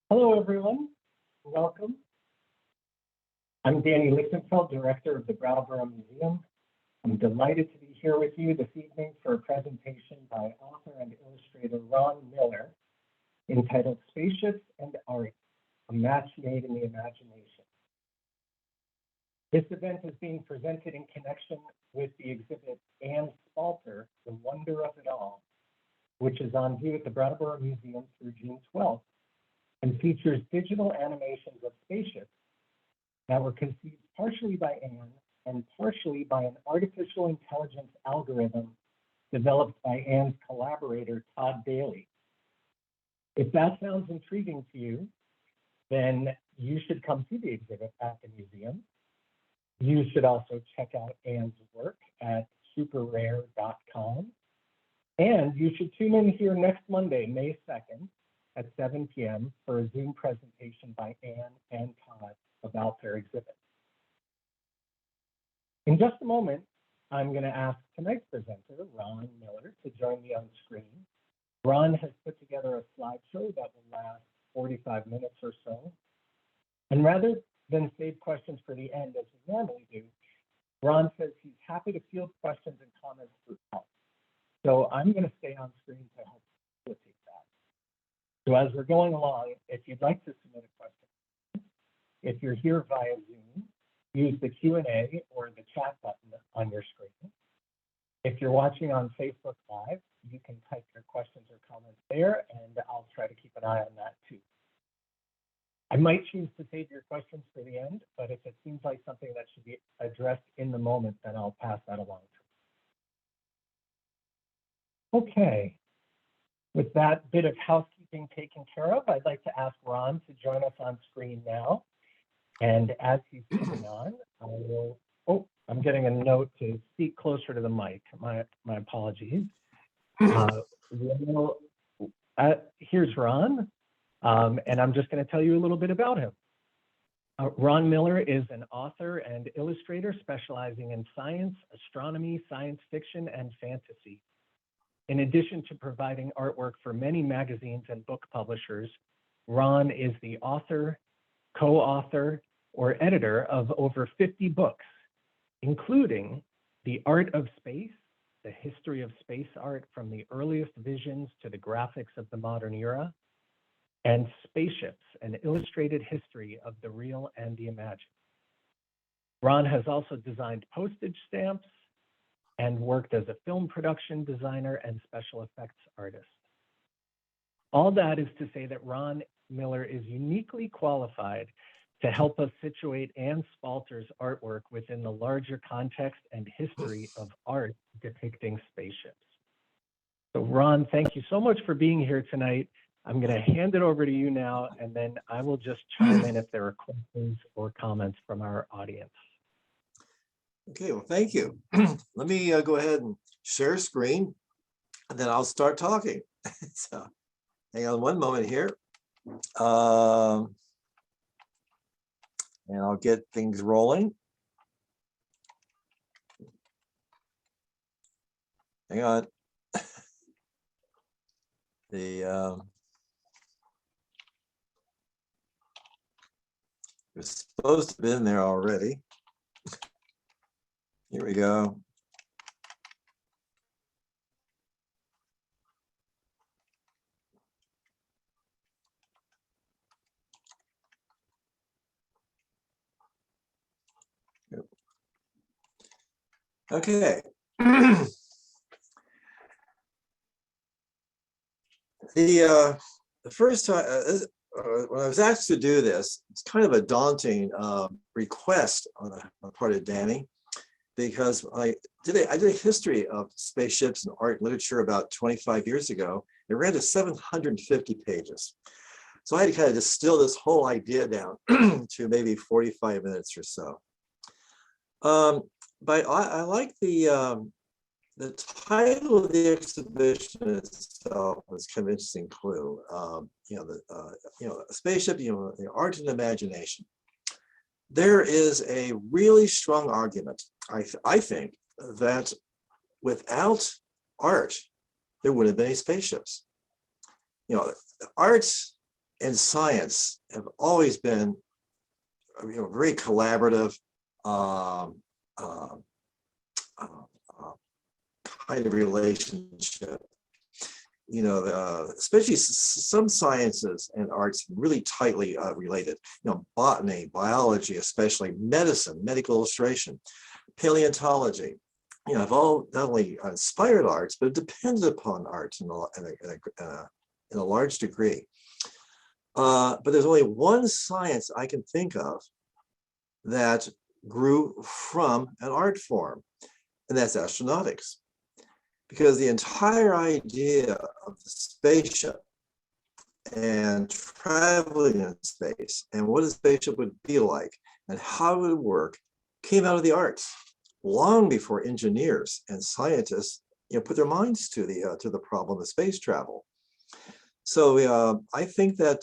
Hello, everyone. Welcome. I'm Danny Lichtenfeld, Director of the Brattleboro Museum. I'm delighted to be here with you this evening for a presentation by author and illustrator Ron Miller entitled Spaceships and Art, a Match Made in the Imagination. This event is being presented in connection with the exhibit And Spalter, The Wonder of It All, which is on view at the Brattleboro Museum through June 12th. And features digital animations of spaceships that were conceived partially by Anne and partially by an artificial intelligence algorithm developed by Anne's collaborator, Todd Daly. If that sounds intriguing to you, then you should come see the exhibit at the museum. You should also check out Anne's work at superrare.com. And you should tune in here next Monday, May 2nd, at 7 p.m. for a Zoom presentation by Anne and Todd about their exhibit. In just a moment, I'm going to ask tonight's presenter, Ron Miller, to join me on screen. Ron has put together a slideshow that will last 45 minutes or so. And rather than save questions for the end, as we normally do, Ron says he's happy to field questions and comments throughout. So I'm going to stay on screen to help facilitate that. So as we're going along, if you'd like to submit a question, if you're here via Zoom, use the Q&A or the chat button on your screen. If you're watching on Facebook Live, you can type your questions or comments there, and I'll try to keep an eye on that too. I might choose to save your questions for the end, but if it seems like something that should be addressed in the moment, then I'll pass that along to you. Okay. With that bit of housekeeping taken care of, I'd like to ask Ron to join us on screen now. And as he's coming on, I will, I'm getting a note to speak closer to the mic. My apologies. Here's Ron, and I'm just going to tell you a little bit about him. Ron Miller is an author and illustrator specializing in science, astronomy, science fiction, and fantasy. In addition to providing artwork for many magazines and book publishers, Ron is the author, co-author, or editor of over 50 books, including The Art of Space, the history of space art from the earliest visions to the graphics of the modern era, and Spaceships, an illustrated history of the real and the imagined. Ron has also designed postage stamps and worked as a film production designer and special effects artist. All that is to say that Ron Miller is uniquely qualified to help us situate Anne Spalter's artwork within the larger context and history of art depicting spaceships. So Ron, thank you so much for being here tonight. I'm going to hand it over to you now, and then I will just chime in if there are questions or comments from our audience. Okay, well, thank you. Let me go ahead and share screen, and then I'll start talking. So hang on one moment here. And I'll get things rolling. Hang on. It was supposed to have been there already. Here we go. Okay. The first time when I was asked to do this, it's kind of a daunting request on the part of Danny, because I did a history of spaceships and art and literature about 25 years ago. It ran to 750 pages. So I had to kind of distill this whole idea down to maybe 45 minutes or so. But I like the title of the exhibition itself was kind of an interesting clue. A spaceship, the art and imagination. There is a really strong argument, I think, that without art, there wouldn't have been any spaceships. Art and science have always been, very collaborative, um, uh, kind of relationship. Especially some sciences and arts really tightly related. Botany, biology, especially medicine, medical illustration, paleontology. Have all not only inspired arts, but depended upon arts in a large degree. But there's only one science I can think of that grew from an art form, and that's astronautics. Because the entire idea of the spaceship and traveling in space and what a spaceship would be like and how it would work came out of the arts long before engineers and scientists put their minds to the problem of space travel. So I think that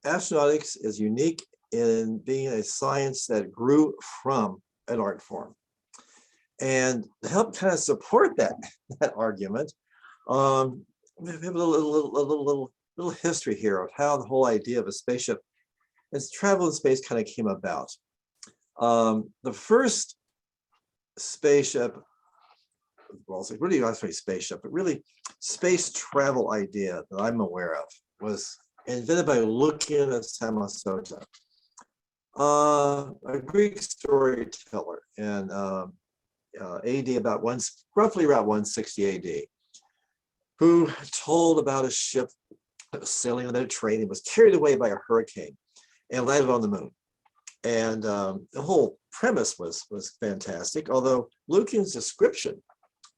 astronautics is unique in being a science that grew from an art form. And to help kind of support that argument, we have a little history here of how the whole idea of a spaceship and travel in space kind of came about. The first spaceship, well, it's really not a spaceship, but really space travel idea that I'm aware of was invented by Lucian of Samosata, a Greek storyteller, and AD roughly around 160 AD, who told about a ship that was sailing on the Mediterranean and was carried away by a hurricane and landed on the moon. And the whole premise was fantastic, although Lucian's description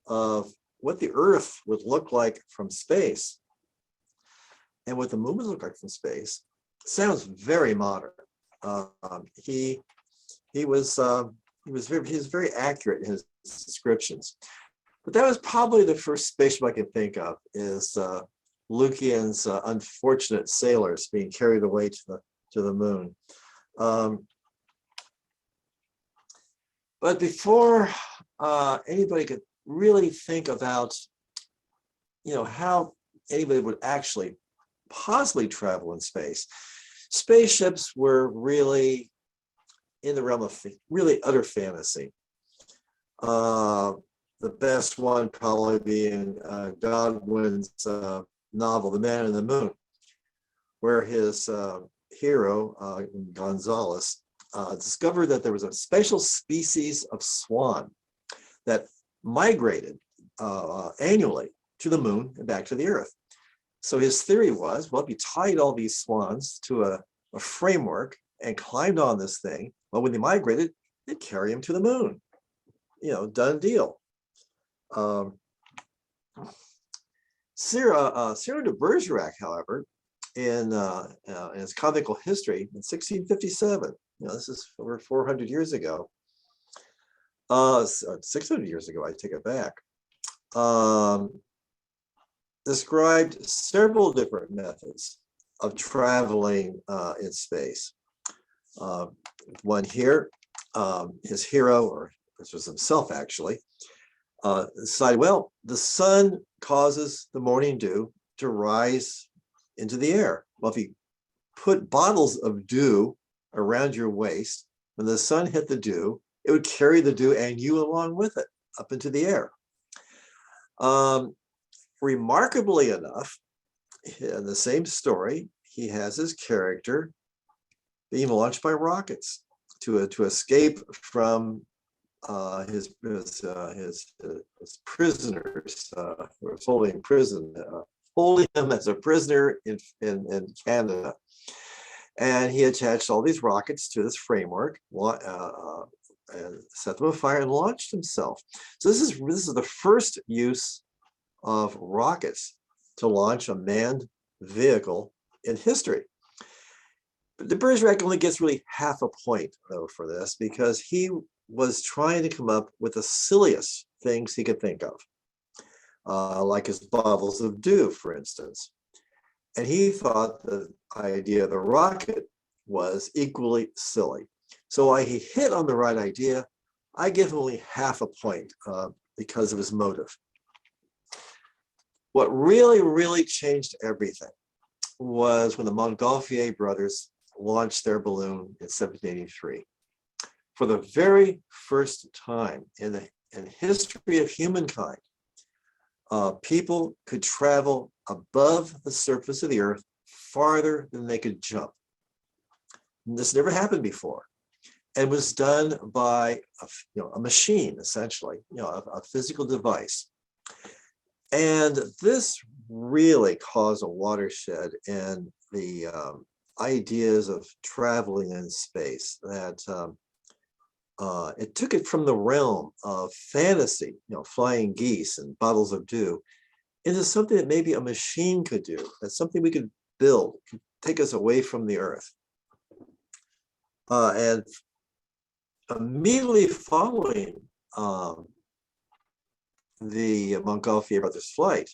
of what the Earth would look like from space and what the moon would look like from space sounds very modern. He was very accurate in his descriptions. But that was probably the first spaceship I can think of, is Lucian's unfortunate sailors being carried away to the moon. But before anybody could really think about, how anybody would actually possibly travel in space, spaceships were really in the realm of really utter fantasy. The best one probably being Godwin's novel, The Man in the Moon, where his hero, Gonzalez, discovered that there was a special species of swan that migrated annually to the moon and back to the Earth. So his theory was, well, if you tied all these swans to a framework and climbed on this thing, well, when they migrated, they'd carry them to the moon. Done deal. Cyrano de Bergerac, however, in his comical history in 1657, this is over 400 years ago, 600 years ago, I take it back, described several different methods of traveling in space. One here, his hero, or this was himself actually, decided, well, the sun causes the morning dew to rise into the air. Well, if you put bottles of dew around your waist, when the sun hit the dew, it would carry the dew and you along with it up into the air. Remarkably enough, in the same story, he has his character being launched by rockets to escape from his prisoners who were holding him prison, holding him as a prisoner in Canada. And he attached all these rockets to this framework, and set them afire and launched himself. So this is the first use of rockets to launch a manned vehicle in history. But de Bergerac only gets really half a point, though, for this, because he was trying to come up with the silliest things he could think of, like his bottles of dew, for instance. And he thought the idea of the rocket was equally silly. So while he hit on the right idea, I give him only half a point because of his motive. What really, really changed everything was when the Montgolfier brothers launched their balloon in 1783. For the very first time in the history of humankind, people could travel above the surface of the Earth farther than they could jump. And this never happened before, and was done by a machine, essentially, a physical device. And this really caused a watershed in the ideas of traveling in space. That it took it from the realm of fantasy, flying geese and bottles of dew, into something that maybe a machine could do. That's something we could build, could take us away from the Earth. And immediately following the Montgolfier brothers' flight,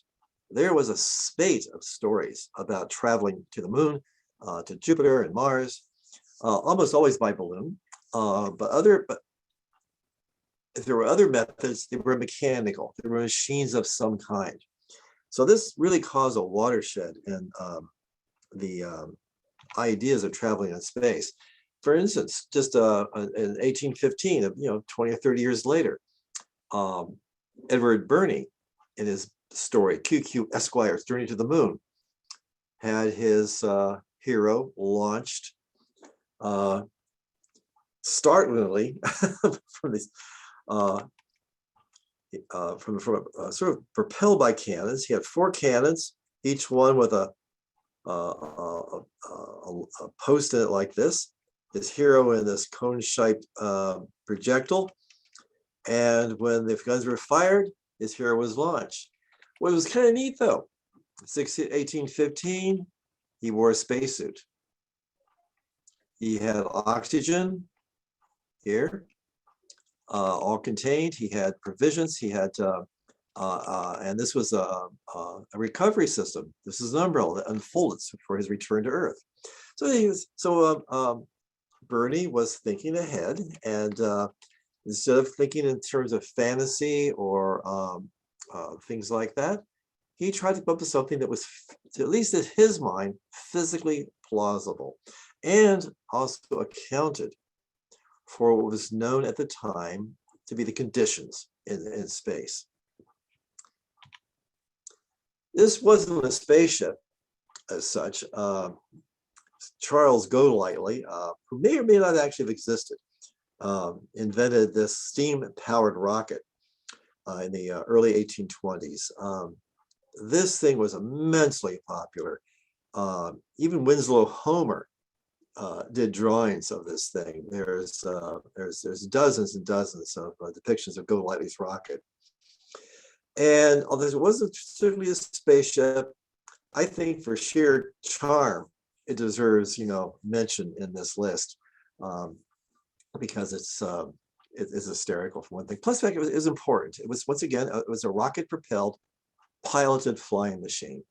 there was a spate of stories about traveling to the moon, to Jupiter and Mars, almost always by balloon. But if there were other methods, they were mechanical. They were machines of some kind. So this really caused a watershed in the ideas of traveling in space. For instance, just in 1815, 20 or 30 years later, Edward Burney, in his story QQ Esquire's Journey to the Moon, had his hero launched startlingly from these from sort of propelled by cannons. He had 4 cannons, each one with a post in it like this. His hero in this cone-shaped projectile, and when the guns were fired, his hero was launched. What was kind of neat, though, 1815, he wore a spacesuit. He had oxygen here, all contained. He had provisions. He had, and this was a recovery system. This is an umbrella that unfolded for his return to Earth. So Burney was thinking ahead, and instead of thinking in terms of fantasy or things like that, he tried to come up with something that was, at least in his mind, physically plausible, and also accounted for what was known at the time to be the conditions in space. This wasn't a spaceship as such. Charles Golightly, who may or may not actually have existed, invented this steam-powered rocket in the early 1820s. This thing was immensely popular. Even Winslow Homer did drawings of this thing. There's dozens and dozens of depictions of Golightly's rocket. And although it wasn't certainly a spaceship, I think for sheer charm, it deserves, mention in this list, because it's hysterical for one thing. Plus, the fact it was important. It was, once again, it was a rocket-propelled, piloted flying machine,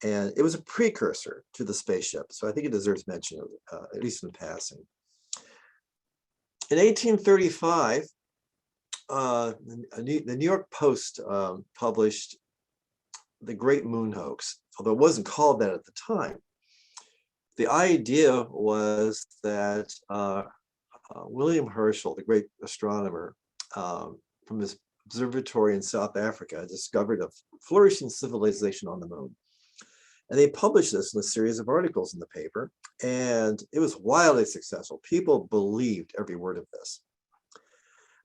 and it was a precursor to the spaceship. So I think it deserves mention, at least in passing. In 1835, the New York Post published The Great Moon Hoax, although it wasn't called that at the time. The idea was that William Herschel, the great astronomer, from his observatory in South Africa, discovered a flourishing civilization on the moon. And they published this in a series of articles in the paper, and it was wildly successful. People believed every word of this.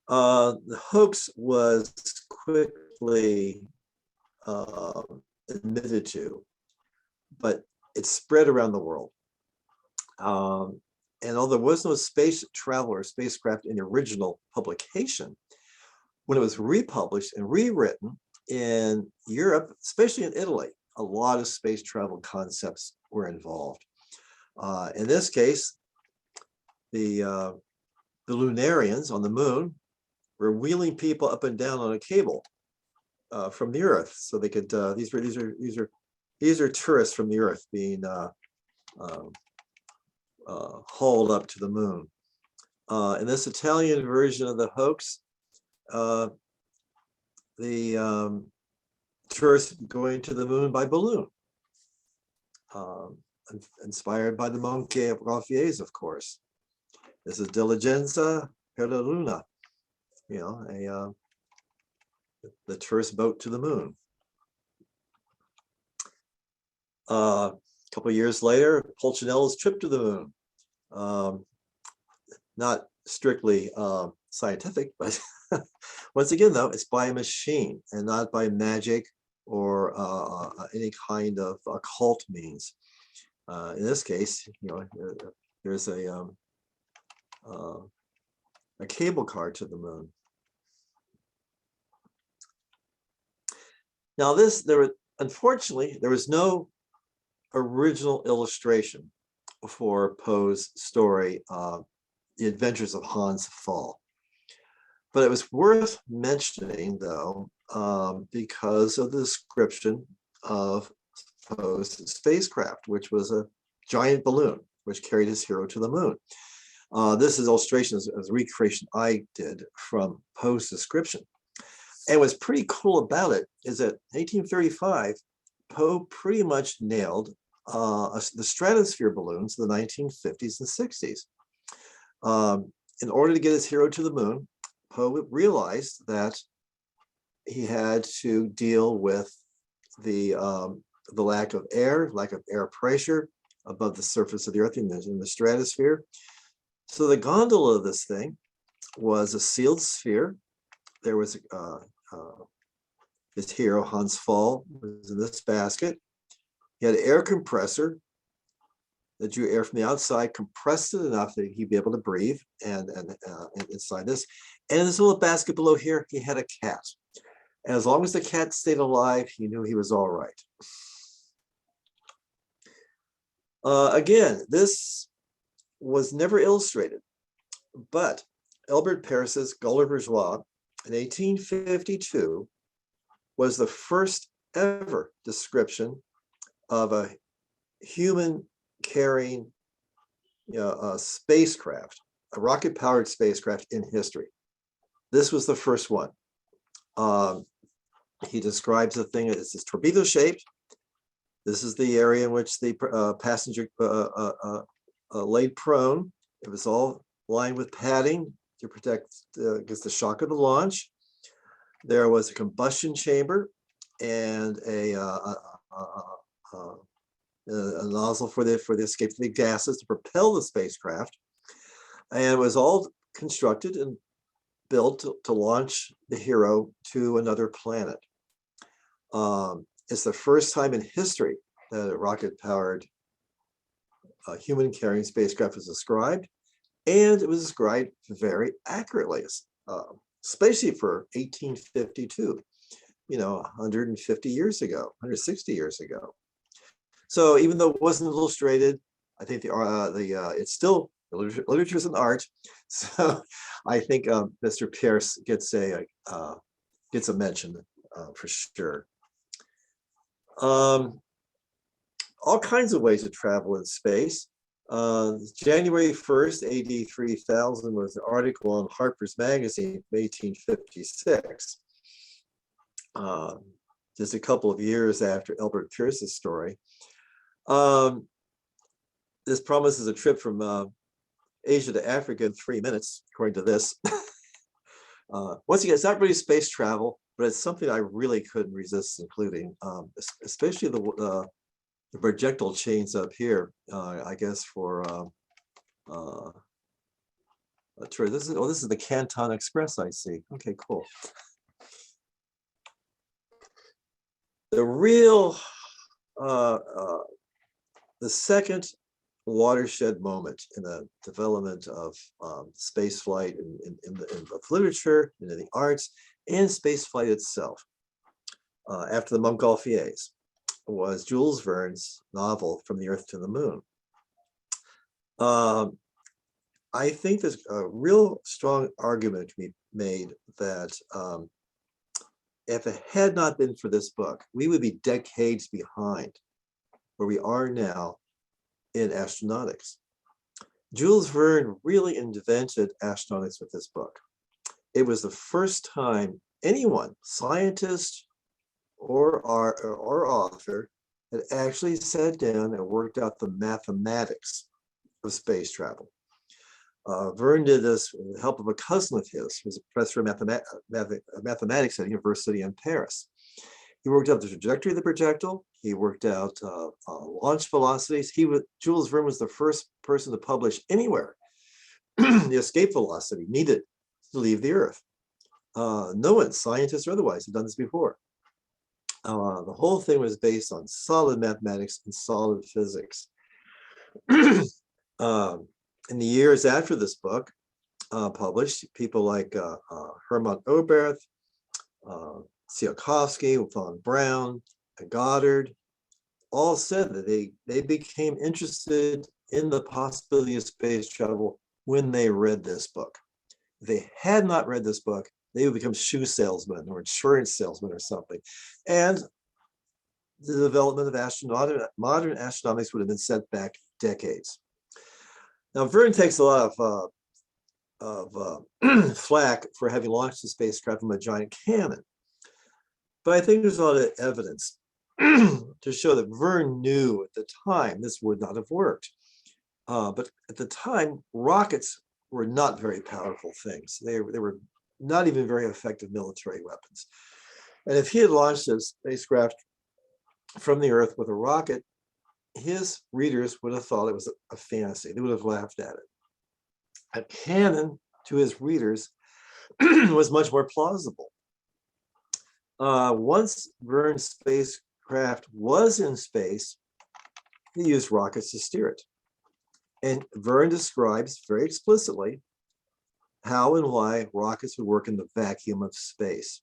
The hoax was quickly admitted to, but it spread around the world. And although there was no space travel or spacecraft in the original publication, when it was republished and rewritten in Europe, especially in Italy, a lot of space travel concepts were involved. In this case, the Lunarians on the moon were wheeling people up and down on a cable from the Earth, so they could. These are tourists from the Earth being hauled up to the moon. In this Italian version of the hoax, the tourists going to the moon by balloon. inspired by the Montgolfiers, of course. This is Diligenza per la Luna, you know, the tourist boat to the moon. A couple of years later, Pulcinella's trip to the moon. Not strictly scientific, but once again, though, it's by a machine and not by magic or any kind of occult means. In this case, you know, there's a cable car to the moon. Now, unfortunately, there was no original illustration for Poe's story, The Adventures of Hans Pfaall. But it was worth mentioning, though, because of the description of Poe's spacecraft, which was a giant balloon which carried his hero to the moon. This is illustration as a recreation I did from Poe's description. And what's pretty cool about it is that in 1835, Poe pretty much nailed the stratosphere balloons of the 1950s and 60s. In order to get his hero to the moon, Poe realized that he had to deal with the lack of air pressure above the surface of the Earth in the stratosphere. So the gondola of this thing was a sealed sphere. There was his hero, Hans Pfaall, was in this basket. He had an air compressor that drew air from the outside, compressed it enough that he'd be able to breathe, and inside this. And in this little basket below here, he had a cat. And as long as the cat stayed alive, he knew he was all right. Again, this was never illustrated, but Albert Paris's Gulliver's Joie in 1852 was the first ever description of a human carrying a spacecraft, a rocket-powered spacecraft in history. This was the first one. He describes the thing as this torpedo-shaped. This is the area in which the passenger laid prone. It was all lined with padding to protect against the shock of the launch. There was a combustion chamber and a nozzle for the escape of the gases to propel the spacecraft, and it was all constructed and built to launch the hero to another planet. It's the first time in history that a rocket-powered human-carrying spacecraft was described, and it was described very accurately. Especially for 1852, 150 years ago, 160 years ago. So even though it wasn't illustrated, I think it's still literature is an art. So I think Mr. Pierce gets a mention for sure. All kinds of ways to travel in space. January 1st, AD 3000 was an article on Harper's Magazine from 1856. Just a couple of years after Albert Pierce's story. This promises a trip from Asia to Africa in 3 minutes, according to this. Once again, it's not really space travel, but it's something I really couldn't resist including, especially the projectile chains up here, I guess for this is the Canton Express, I see. Okay, cool. The real the second watershed moment in the development of space flight in literature, in the arts, and space flight itself, after the Montgolfiers, was Jules Verne's novel From the Earth to the Moon. I think there's a real strong argument to be made that if it had not been for this book, we would be decades behind where we are now in astronautics. Jules Verne really invented astronautics with this book. It was the first time anyone, scientist or author, had actually sat down and worked out the mathematics of space travel. Verne did this with the help of a cousin of his, who was a professor of mathematics at a university in Paris. He worked out the trajectory of the projectile. He worked out launch velocities. Jules Verne was the first person to publish anywhere the escape velocity needed to leave the Earth. No one, scientists or otherwise, had done this before. The whole thing was based on solid mathematics and solid physics. In the years after this book published, people like Hermann Oberth, Tsiolkovsky, von Braun, and Goddard all said that they became interested in the possibility of space travel when they read this book. If they had not read this book, they would become shoe salesmen or insurance salesmen or something. And the development of modern astronomics would have been set back decades. Now, Verne takes a lot of flack for having launched the spacecraft from a giant cannon. But I think there's a lot of evidence to show that Verne knew at the time this would not have worked. But at the time, rockets were not very powerful things. They were not even very effective military weapons. And if he had launched a spacecraft from the Earth with a rocket, his readers would have thought it was a fantasy. They would have laughed at it. A cannon, to his readers, was much more plausible. Once Verne's spacecraft was in space, he used rockets to steer it. And Verne describes very explicitly how and why rockets would work in the vacuum of space.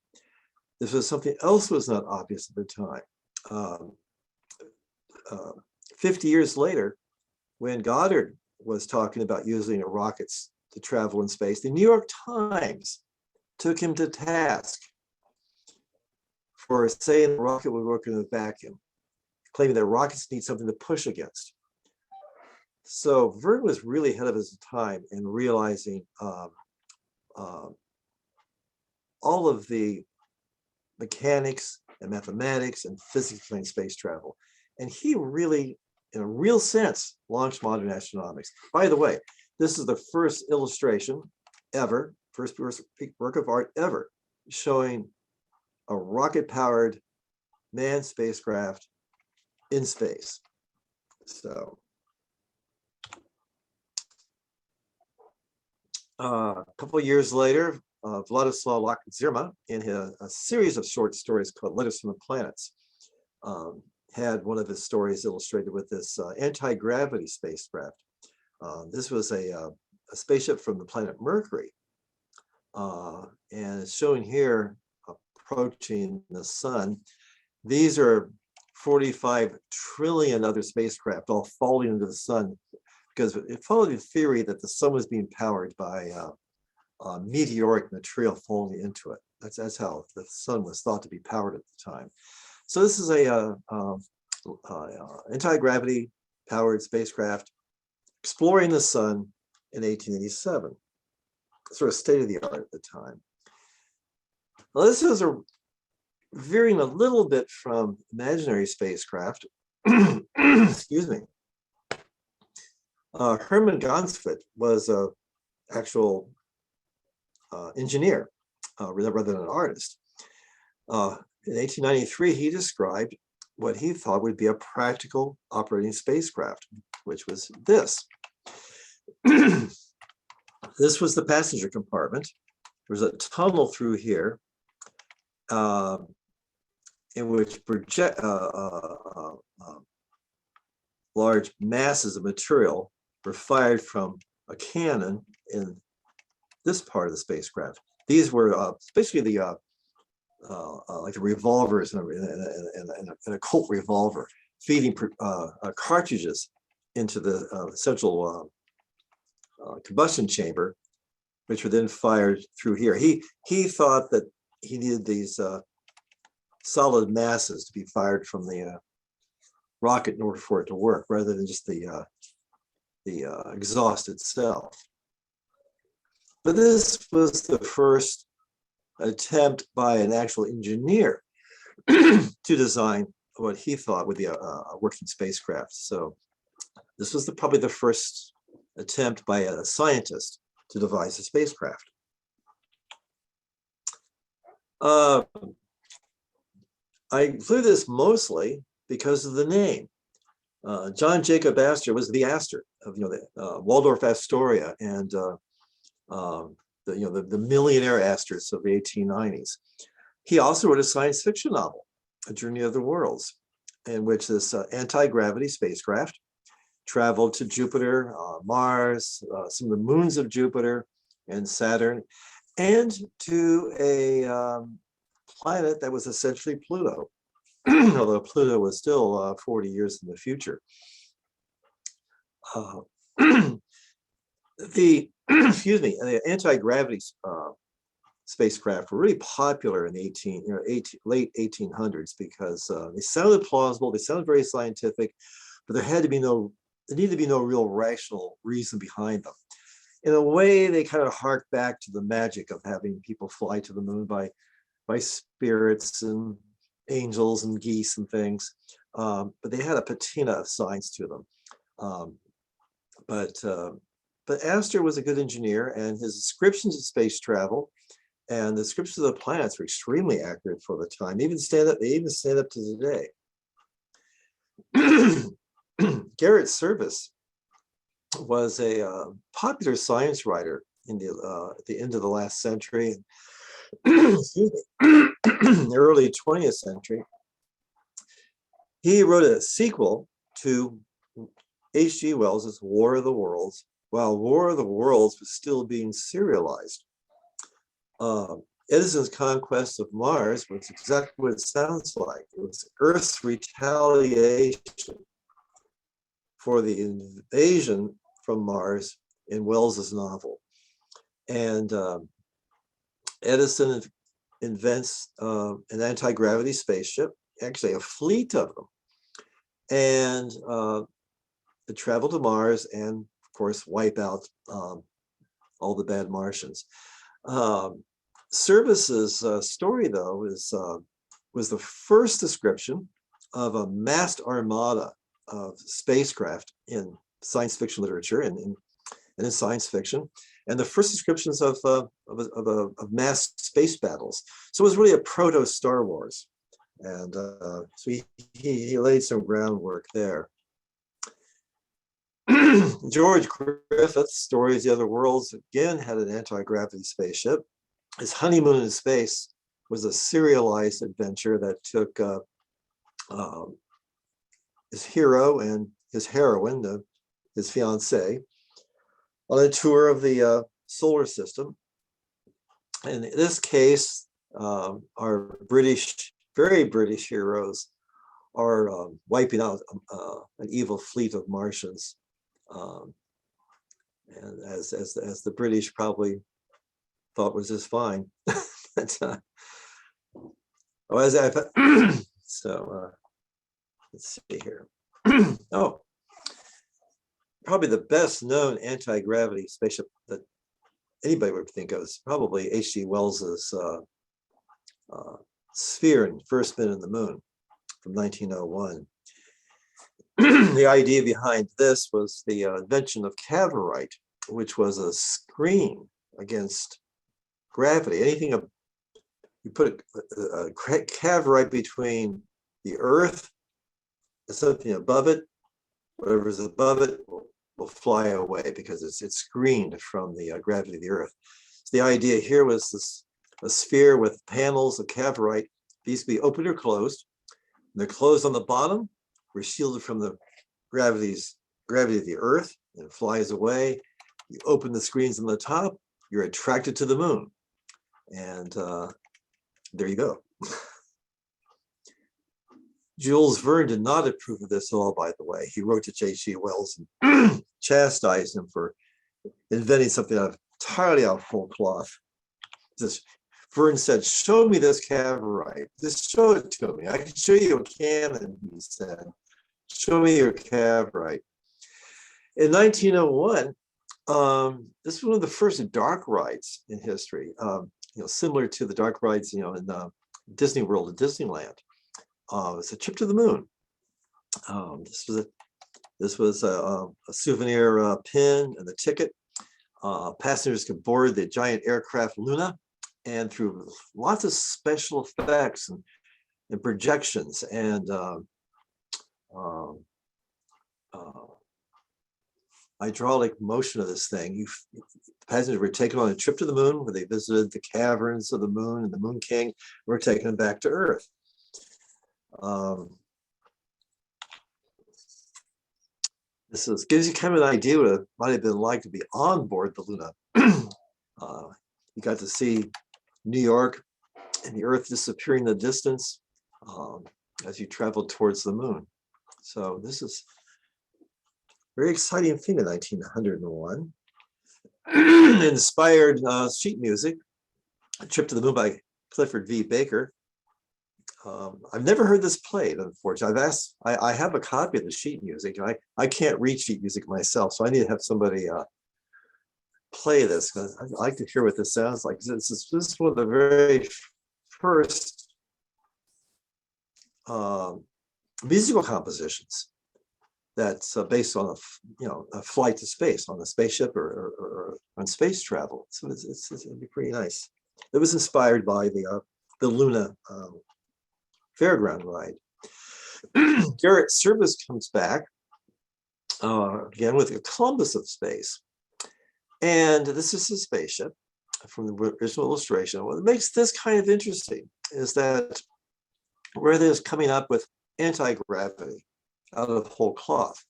This was something else was not obvious at the time. 50 years later, when Goddard was talking about using rockets to travel in space, the New York Times took him to task for saying the rocket would work in a vacuum, claiming that rockets need something to push against. So Verne was really ahead of his time in realizing all of the mechanics and mathematics and physics behind space travel. And he really, in a real sense, launched modern astronomics. By the way, this is the first illustration ever, first work of art ever, showing a rocket-powered manned spacecraft in space. So, a couple of years later, Władysław Locke-Zerma, in a series of short stories called Letters from the Planets, had one of his stories illustrated with this anti-gravity spacecraft. This was a spaceship from the planet Mercury, and it's showing here approaching the sun. These are 45 trillion other spacecraft all falling into the sun, because it followed the theory that the sun was being powered by meteoric material falling into it. That's how the sun was thought to be powered at the time. So this is a anti-gravity powered spacecraft exploring the sun in 1887. Sort of state of the art at the time. Now this is veering a little bit from imaginary spacecraft. Excuse me. Hermann Gansfeld was an actual engineer rather than an artist. In 1893, he described what he thought would be a practical operating spacecraft, which was this. This was the passenger compartment. There was a tunnel through here in which large masses of material were fired from a cannon in this part of the spacecraft. These were basically the like the revolvers in a Colt revolver, feeding cartridges into the central combustion chamber, which were then fired through here. He thought that he needed these solid masses to be fired from the rocket in order for it to work, rather than just the exhaust itself. But this was the first attempt by an actual engineer to design what he thought would be a working spacecraft. So this was probably the first attempt by a scientist to devise a spacecraft. I include this mostly because of the name. John Jacob Astor was the Astor of the Waldorf Astoria and the millionaire Astors of the 1890s. He also wrote a science fiction novel, A Journey of the Worlds, in which this anti-gravity spacecraft traveled to Jupiter, Mars, some of the moons of Jupiter and Saturn, and to a planet that was essentially Pluto, although Pluto was still 40 years in the future. The the anti-gravity spacecraft were really popular in the late 1800s because they sounded plausible, they sounded very scientific, but there needed to be no real rational reason behind them. In a way, they kind of hark back to the magic of having people fly to the moon by spirits and angels and geese and things, but they had a patina of science to them. But Astor was a good engineer, and his descriptions of space travel and the descriptions of the planets were extremely accurate for the time. They even stand up to today. Garrett Service was a popular science writer in at the end of the last century, the early 20th century. He wrote a sequel to H.G. Wells' War of the Worlds, while War of the Worlds was still being serialized. Edison's Conquest of Mars was exactly what it sounds like. It was Earth's retaliation for the invasion from Mars in Wells's novel. And Edison invents an anti-gravity spaceship, actually a fleet of them, and to travel to Mars and, of course, wipe out all the bad Martians. Service's story, though, was the first description of a massed armada of spacecraft in science fiction literature and in science fiction, and the first descriptions of mass space battles. So it was really a proto Star Wars, and so he laid some groundwork there. George Griffith's Stories of the Other Worlds again had an anti-gravity spaceship. His Honeymoon in Space was a serialized adventure that took his hero and his heroine, his fiancée, on a tour of the solar system. And in this case, our very British heroes are wiping out an evil fleet of Martians. And as the British probably thought was just fine. But, so let's see here. Oh, probably the best known anti-gravity spaceship that anybody would think of is probably H.G. Wells's Sphere and First Men in the Moon from 1901. The idea behind this was the invention of cavorite, which was a screen against gravity. Anything you put a cavorite between the Earth and something above it, whatever's above it will fly away because it's screened from the gravity of the Earth. So the idea here was a sphere with panels of cavorite. These could be open or closed. When they're closed on the bottom, we're shielded from the gravity of the Earth, and it flies away. You open the screens on the top, you're attracted to the moon. And there you go. Jules Verne did not approve of this at all, by the way. He wrote to H.G. Wells and chastised him for inventing something entirely out of whole cloth. Verne said, "Show me this cavorite. Just show it to me. I can show you a cannon," he said. "Show me your cavorite." In 1901, this was one of the first dark rides in history. Similar to the dark rides, in Disney World and Disneyland. It's a trip to the moon. This was a souvenir pin and the ticket. Passengers could board the giant aircraft Luna, and through lots of special effects and projections and hydraulic motion of this thing, passengers were taken on a trip to the moon where they visited the caverns of the moon, and the Moon King were taken them back to Earth. This gives you kind of an idea what it might have been like to be on board the Luna. You got to see New York and the Earth disappearing in the distance as you traveled towards the moon. So this is a very exciting thing in 1901. Inspired sheet music, A Trip to the Moon by Clifford V. Baker. I've never heard this played, unfortunately. I have a copy of the sheet music. I can't read sheet music myself, so I need to have somebody play this, because I'd like to hear what this sounds like. This is one of the very first musical compositions that's based on a flight to space on a spaceship or on space travel. So it'd be pretty nice. It was inspired by the Luna fairground ride. Garrett Service comes back again with a Columbus of space. And this is a spaceship from the original illustration. What makes this kind of interesting is that rather than coming up with anti-gravity out of whole cloth,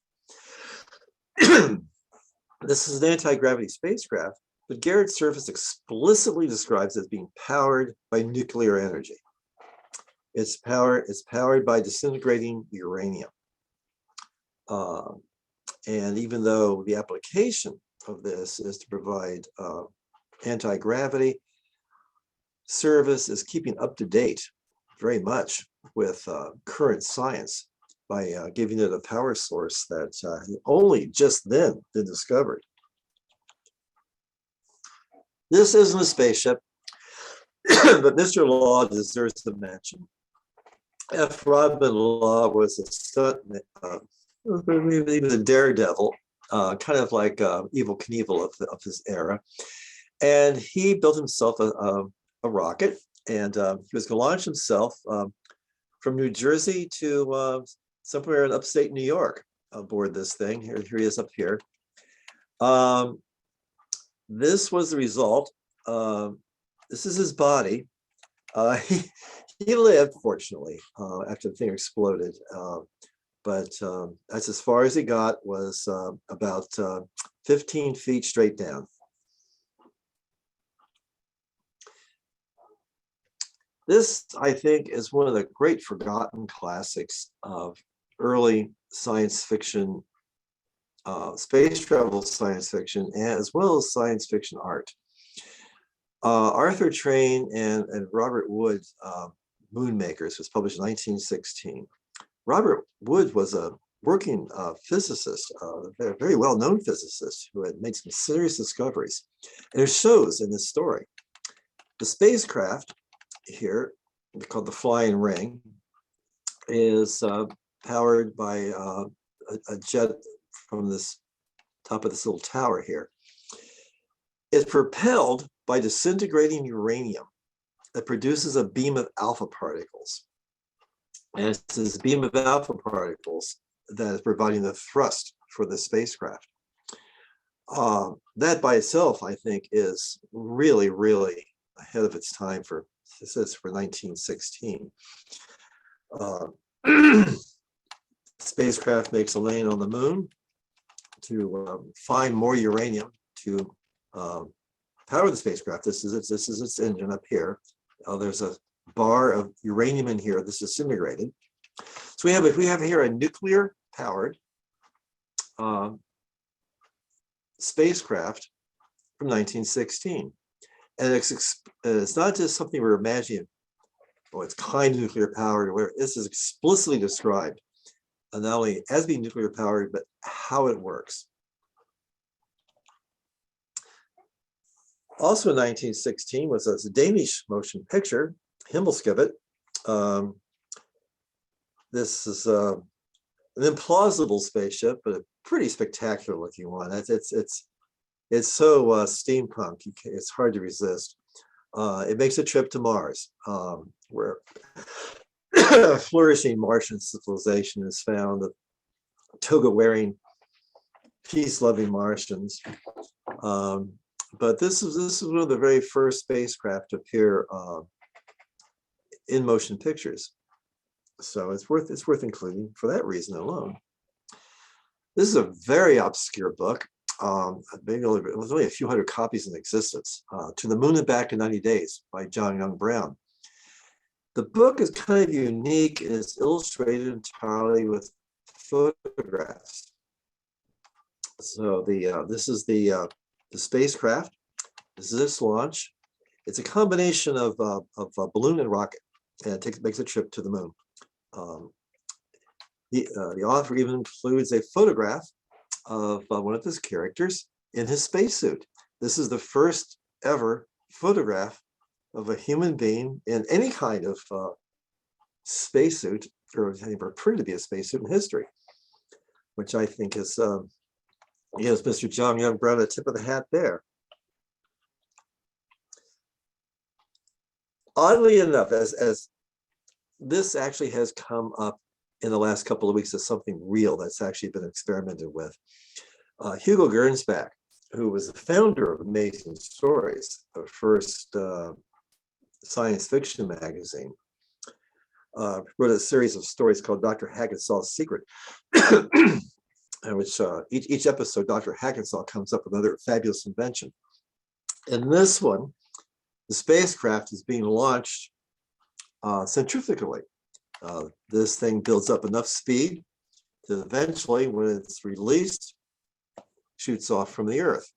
this is an anti-gravity spacecraft, but Garrett Service explicitly describes it as being powered by nuclear energy. It's powered by disintegrating uranium. And even though the application of this is to provide anti-gravity, Service is keeping up to date very much with current science by giving it a power source that only just then been discovered. This isn't a spaceship, but Mr. Law deserves to mention. F. Rodman Law was a stuntman, he was a daredevil, kind of like Evel Knievel of his era. And he built himself a rocket, and he was going to launch himself from New Jersey to somewhere in upstate New York aboard this thing. Here he is up here. This was the result. This is his body. He lived, fortunately, after the thing exploded. But that's as far as he got, was about 15 feet straight down. This, I think, is one of the great forgotten classics of early science fiction, space travel science fiction, as well as science fiction art. Arthur Train and Robert Wood, Moonmakers, was published in 1916. Robert Wood was a working physicist, a very well-known physicist who had made some serious discoveries. And it shows in this story. The spacecraft here, called the Flying Ring, is powered by a jet from this top of this little tower here. It's propelled by disintegrating uranium that produces a beam of alpha particles. And it's this beam of alpha particles that is providing the thrust for the spacecraft. That by itself, I think, is really, really ahead of its time for, this is for 1916. Spacecraft makes a lane on the moon to find more uranium to power the spacecraft. This is its engine up here. There's a bar of uranium in here. This is disintegrated. So we have here a nuclear powered spacecraft from 1916. And it's not just something we're imagining, oh, it's kind of nuclear powered or whatever. This is explicitly described, not only as being nuclear powered, but how it works. Also in 1916 was a Danish motion picture, Himmelskibet, this is an implausible spaceship, but a pretty spectacular looking one. It's so steampunk, it's hard to resist. It makes a trip to Mars, where flourishing Martian civilization is found. The toga-wearing, peace-loving Martians. But this is one of the very first spacecraft to appear in motion pictures, so it's worth including for that reason alone. This is a very obscure book. Maybe there's only a few hundred copies in existence. To the Moon and Back in 90 Days by John Young Brown. The book is kind of unique and it's illustrated entirely with photographs. So this is the spacecraft. This is its launch. It's a combination of a balloon and rocket, and it makes a trip to the moon. The author even includes a photograph of one of his characters in his spacesuit. This is the first ever photograph of a human being in any kind of spacesuit, or appeared to be a spacesuit in history, which I think is, gives Mr. John Young Brown a tip of the hat there. Oddly enough, as this actually has come up in the last couple of weeks as something real that's actually been experimented with. Hugo Gernsback, who was the founder of Amazing Stories, the first science fiction magazine, wrote a series of stories called Dr. Hagginsaw Secret, in which each episode, Dr. Hagginsaw comes up with another fabulous invention. In this one, the spacecraft is being launched centrifugally. This thing builds up enough speed to eventually, when it's released, shoots off from the Earth.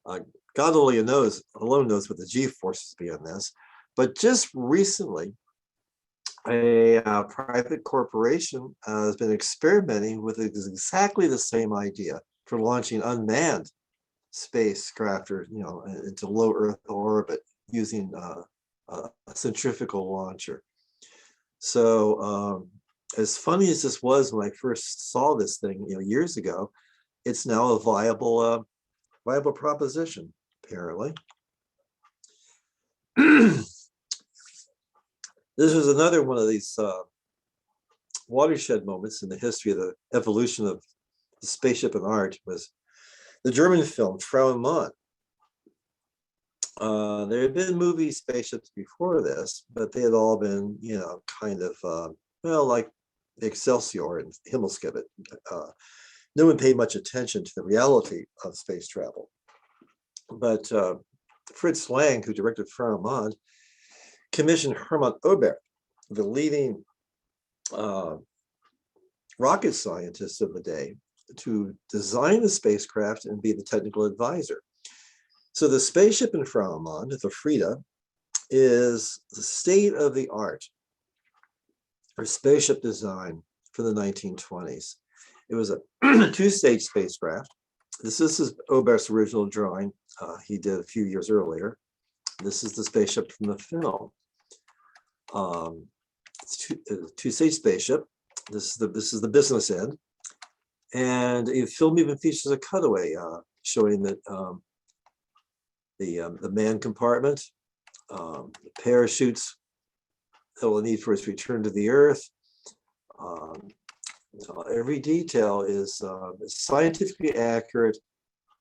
God alone knows what the G-forces be on this, but just recently, a private corporation has been experimenting with exactly the same idea for launching unmanned spacecraft, or into low Earth orbit using a centrifugal launcher. So as funny as this was when I first saw this thing, years ago, it's now a viable proposition, apparently. This was another one of these watershed moments in the history of the evolution of the spaceship and art. Was the German film Fraument. There had been movie spaceships before this, but they had all been, kind of, like the Excelsior and Himmelskibet. No one paid much attention to the reality of space travel. But Fritz Lang, who directed Fraument, commissioned Hermann Oberth, the leading rocket scientist of the day, to design the spacecraft and be the technical advisor. So the spaceship in Fraument, the Frida, is the state of the art for spaceship design for the 1920s. It was a two-stage spacecraft. This is Oberth's original drawing he did a few years earlier. This is the spaceship from the film. It's a two-stage spaceship. This is the business end, and the film even features a cutaway showing that the man compartment, the parachutes that will need for its return to the Earth. Every detail is as scientifically accurate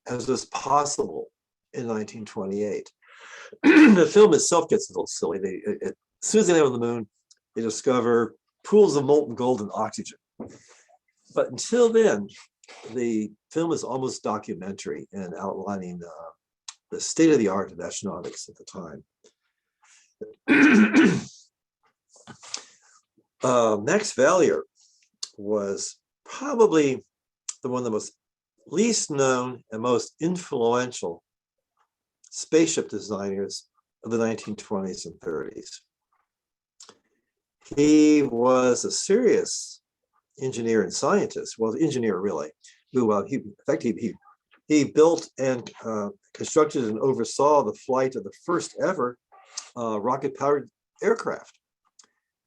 as was possible in 1928. The film itself gets a little silly. As soon as they land on the moon, they discover pools of molten gold and oxygen. But until then, the film is almost documentary and outlining the state of the art of astronautics at the time. Max Valier was probably one of the most least known and most influential spaceship designers of the 1920s and 30s. He was a serious engineer and scientist, well, engineer really, who he built and constructed and oversaw the flight of the first ever rocket-powered aircraft.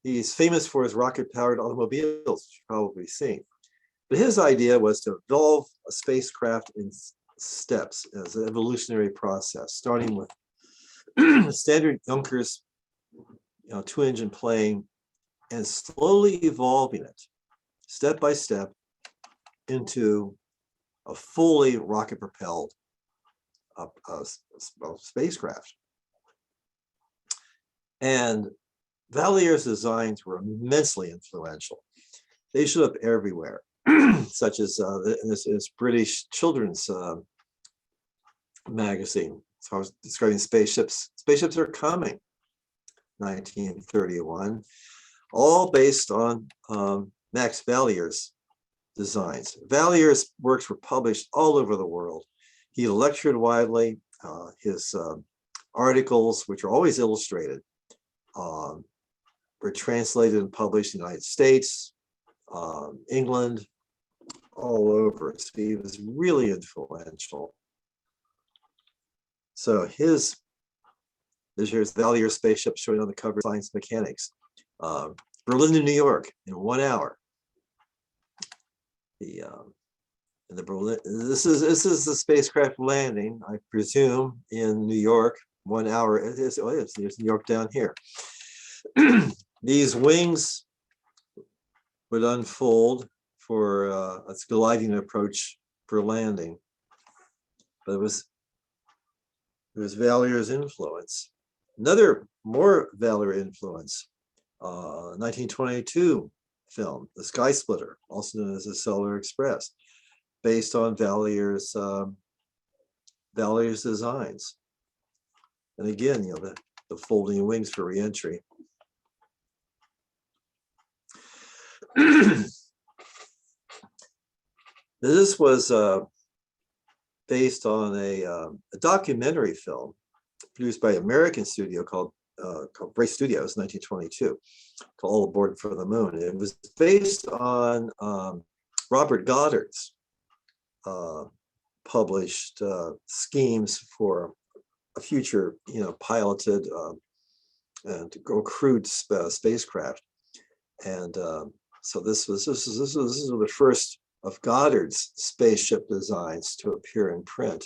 He's famous for his rocket-powered automobiles, you've probably seen. But his idea was to evolve a spacecraft in steps as an evolutionary process, starting with standard Junkers, two-engine plane, and slowly evolving it, step by step, into a fully rocket-propelled spacecraft. And Valier's designs were immensely influential. They showed up everywhere, such as in this British children's magazine. So I was describing spaceships. Spaceships are coming, 1931, all based on Max Valier's designs. Valier's works were published all over the world. He lectured widely. His articles, which are always illustrated, were translated and published in the United States, England, all over. So he was really influential. So here's Valier's spaceship showing on the cover of Science Mechanics. Berlin to New York in 1 hour. The Berlin. This is the spacecraft landing, I presume, in New York. 1 hour. It is. Oh, it's New York down here. These wings would unfold for a gliding approach for landing, but it was Valier's influence. Another more Valier influence, 1922 film, The Sky Splitter, also known as the Solar Express, based on Valier's designs. And again, the folding wings for reentry. This was based on a documentary film produced by an American studio called Brace Studios, 1922, called All Aboard for the Moon. It was based on Robert Goddard's published schemes for a future, piloted and crewed spacecraft. And so this was the first of Goddard's spaceship designs to appear in print.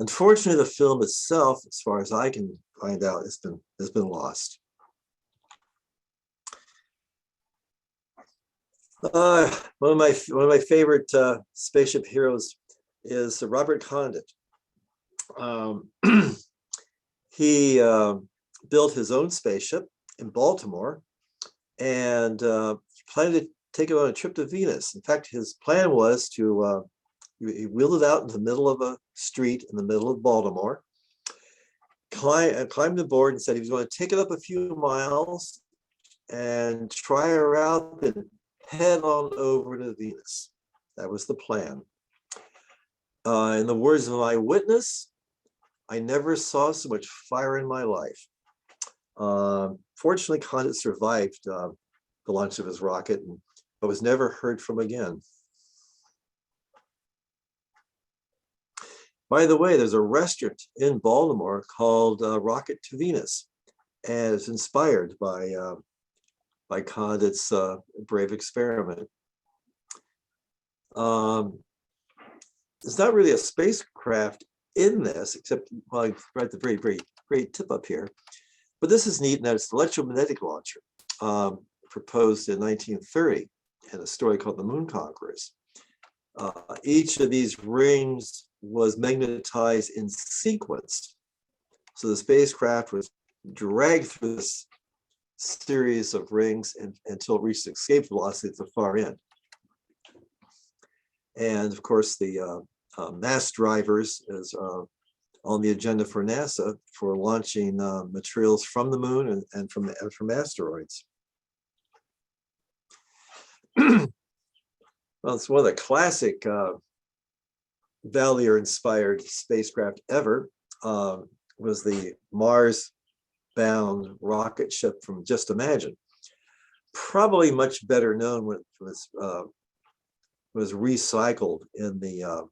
Unfortunately, the film itself, as far as I can find out, has been lost. One of my favorite spaceship heroes is Robert Condit. He built his own spaceship in Baltimore and planned to take it on a trip to Venus. In fact, his plan was to he wheeled it out in the middle of a street in the middle of Baltimore, climbed aboard and said he was going to take it up a few miles and try her out and head on over to Venus. That was the plan. In the words of an eyewitness, I never saw so much fire in my life. Fortunately, Condit survived the launch of his rocket, but was never heard from again. By the way, there's a restaurant in Baltimore called Rocket to Venus, and it's inspired by Condit's brave experiment. There's not really a spacecraft in this, except right at the very, very, very tip up here. But this is neat, and it's the Electromagnetic Launcher, proposed in 1930, in a story called The Moon Conquerors. Each of these rings was magnetized in sequence. So the spacecraft was dragged through this series of rings until it reached escape velocity at the far end. And of course, the mass drivers is on the agenda for NASA for launching materials from the moon and from asteroids. Well, it's one of the classic Valier-inspired spacecraft ever. Was the Mars-bound rocket ship from Just Imagine. Probably much better known when it was recycled in the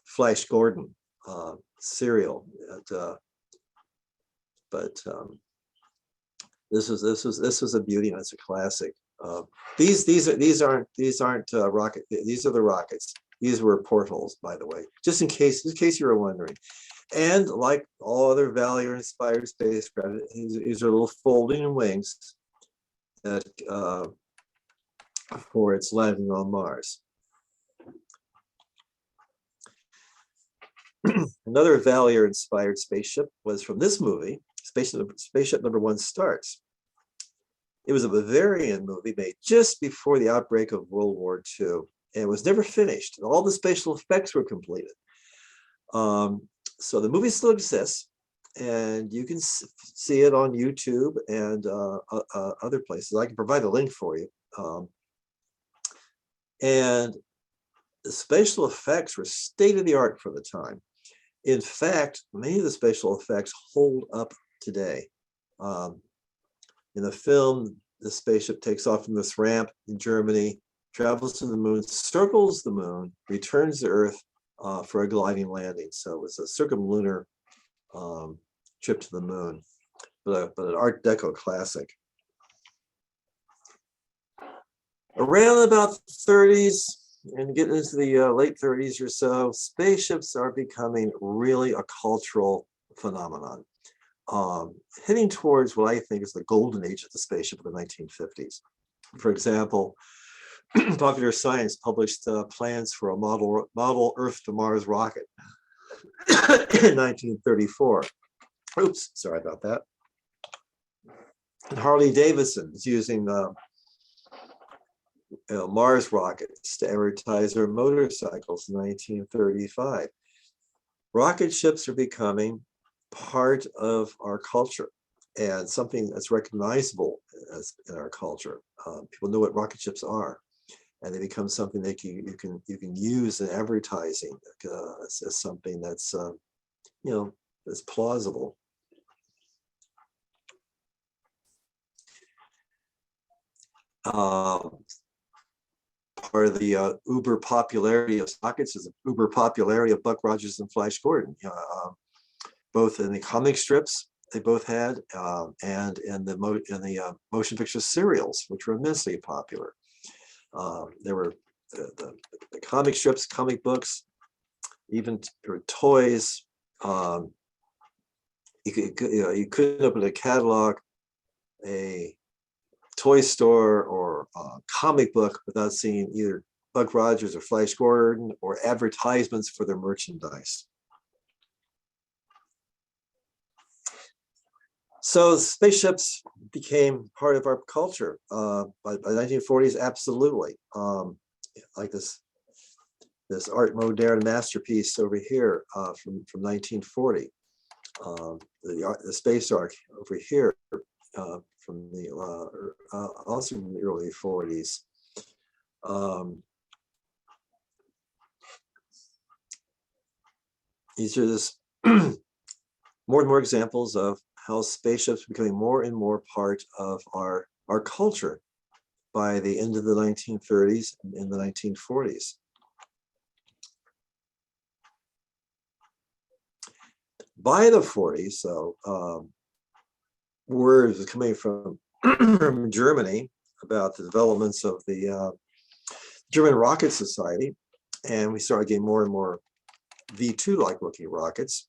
Flash Gordon serial. But This was a beauty, and it's a classic. These aren't rocket. These are the rockets. These were portholes, by the way, just in case you were wondering. And like all other Valier-inspired spacecraft, these are little folding wings that for its landing on Mars. Another Valier-inspired spaceship was from this movie, Spaceship #1 Starts. It was a Bavarian movie made just before the outbreak of World War II, and it was never finished. All the special effects were completed. So the movie still exists, and you can see it on YouTube and other places. I can provide a link for you. And the special effects were state-of-the-art for the time. In fact, many of the special effects hold up today. In the film, the spaceship takes off from this ramp in Germany, travels to the moon, circles the moon, returns to Earth for a gliding landing. So it was a circumlunar trip to the moon, but an Art Deco classic. Around about the 30s and getting into the late 30s or so, spaceships are becoming really a cultural phenomenon. Heading towards what I think is the golden age of the spaceship of the 1950s. For example, Popular Science published plans for a model Earth to Mars rocket in 1934. Oops, sorry about that. And Harley Davidson is using Mars rockets to advertise their motorcycles in 1935. Rocket ships are becoming part of our culture and something that's recognizable in our culture. People know what rocket ships are, and they become something that you can use in advertising as something that's that's plausible. Part of the uber popularity of rockets is the uber popularity of Buck Rogers and Flash Gordon. Both in the comic strips they both had, and in the motion picture serials, which were immensely popular. There were the comic strips, comic books, even toys. You couldn't open a catalog, a toy store, or a comic book without seeing either Buck Rogers or Flash Gordon or advertisements for their merchandise. So spaceships became part of our culture by the 1940s, absolutely. Like this Art Moderne masterpiece over here from 1940. The Space Ark over here from the also from the early 40s. These are just more and more examples of how spaceships are becoming more and more part of our culture by the end of the 1930s and in the 1940s. By the 40s, so word was coming from from Germany about the developments of the German Rocket Society, and we started getting more and more V2-like looking rockets.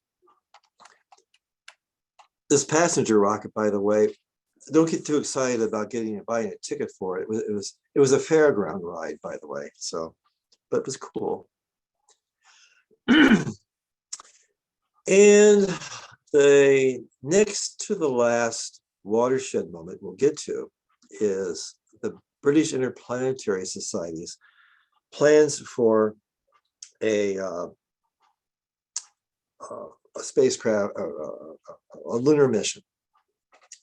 This passenger rocket, by the way, don't get too excited about buying a ticket for it. It was a fairground ride, by the way. So, but it was cool. And the next to the last watershed moment we'll get to is the British Interplanetary Society's plans for a spacecraft, a lunar mission,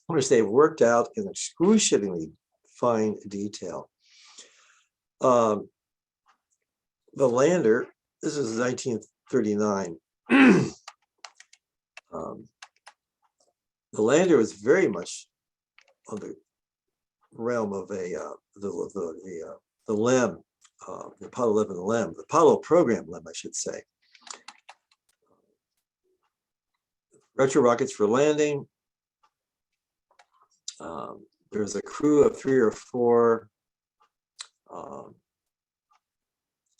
which they've worked out in excruciatingly fine detail. The lander, this is 1939. The lander was very much on the realm of the LEM, the Apollo 11 LEM, the Apollo program LEM, I should say. Retro rockets for landing. There was a crew of 3 or 4.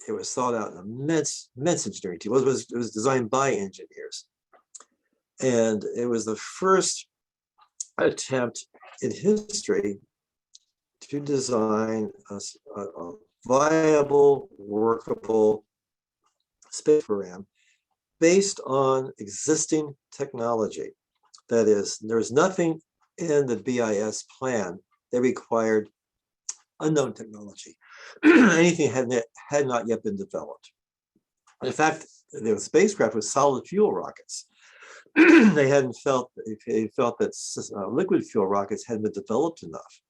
It was thought out an immense engineering team. It was designed by engineers. And it was the first attempt in history to design a viable, workable space program based on existing technology. That is, there was nothing in the BIS plan that required unknown technology. Anything had not yet been developed. In fact, the spacecraft was solid fuel rockets. They felt that liquid fuel rockets hadn't been developed enough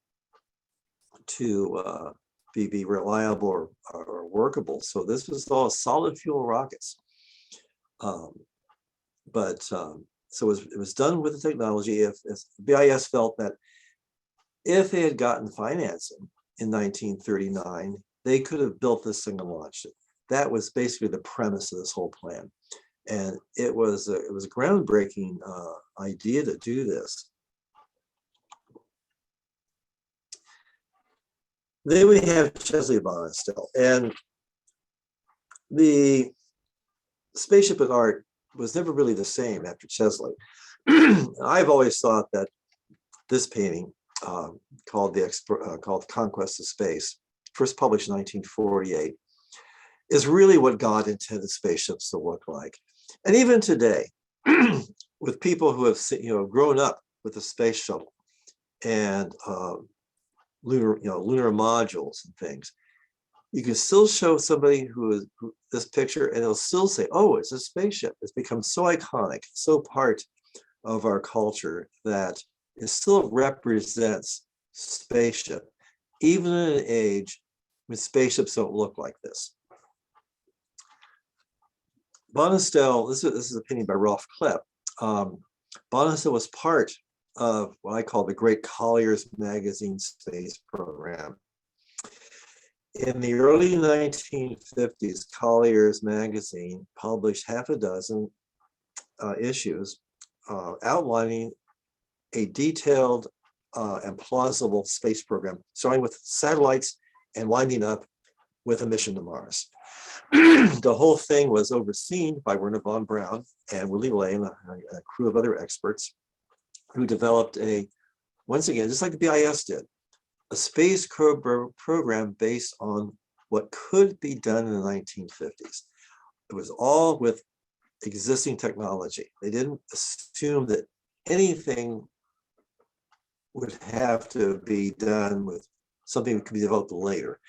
to be reliable or workable. So this was all solid fuel rockets. So it was done with the technology. If BIS felt that if they had gotten financing in 1939, they could have built this thing and launched it. That was basically the premise of this whole plan. And it was a groundbreaking idea to do this. Then we have Chesley Bonistel, and the spaceship in art was never really the same after Chesley. I've always thought that this painting, called Conquest of Space, first published in 1948, is really what God intended spaceships to look like. And even today, with people who have grown up with the space shuttle and lunar modules and things, you can still show somebody who this picture, and they'll still say, "Oh, it's a spaceship." It's become so iconic, so part of our culture that it still represents spaceship, even in an age when spaceships don't look like this. Bonistel, this is a painting by Rolf Klepp. Bonistel was part of what I call the Great Colliers magazine space program. In the early 1950s, Colliers magazine published half a dozen issues outlining a detailed and plausible space program, starting with satellites and winding up with a mission to Mars. The whole thing was overseen by Wernher von Braun and Willy Lane, a crew of other experts who developed once again, just like the BIS did, a space program based on what could be done in the 1950s. It was all with existing technology. They didn't assume that anything would have to be done with something that could be developed later.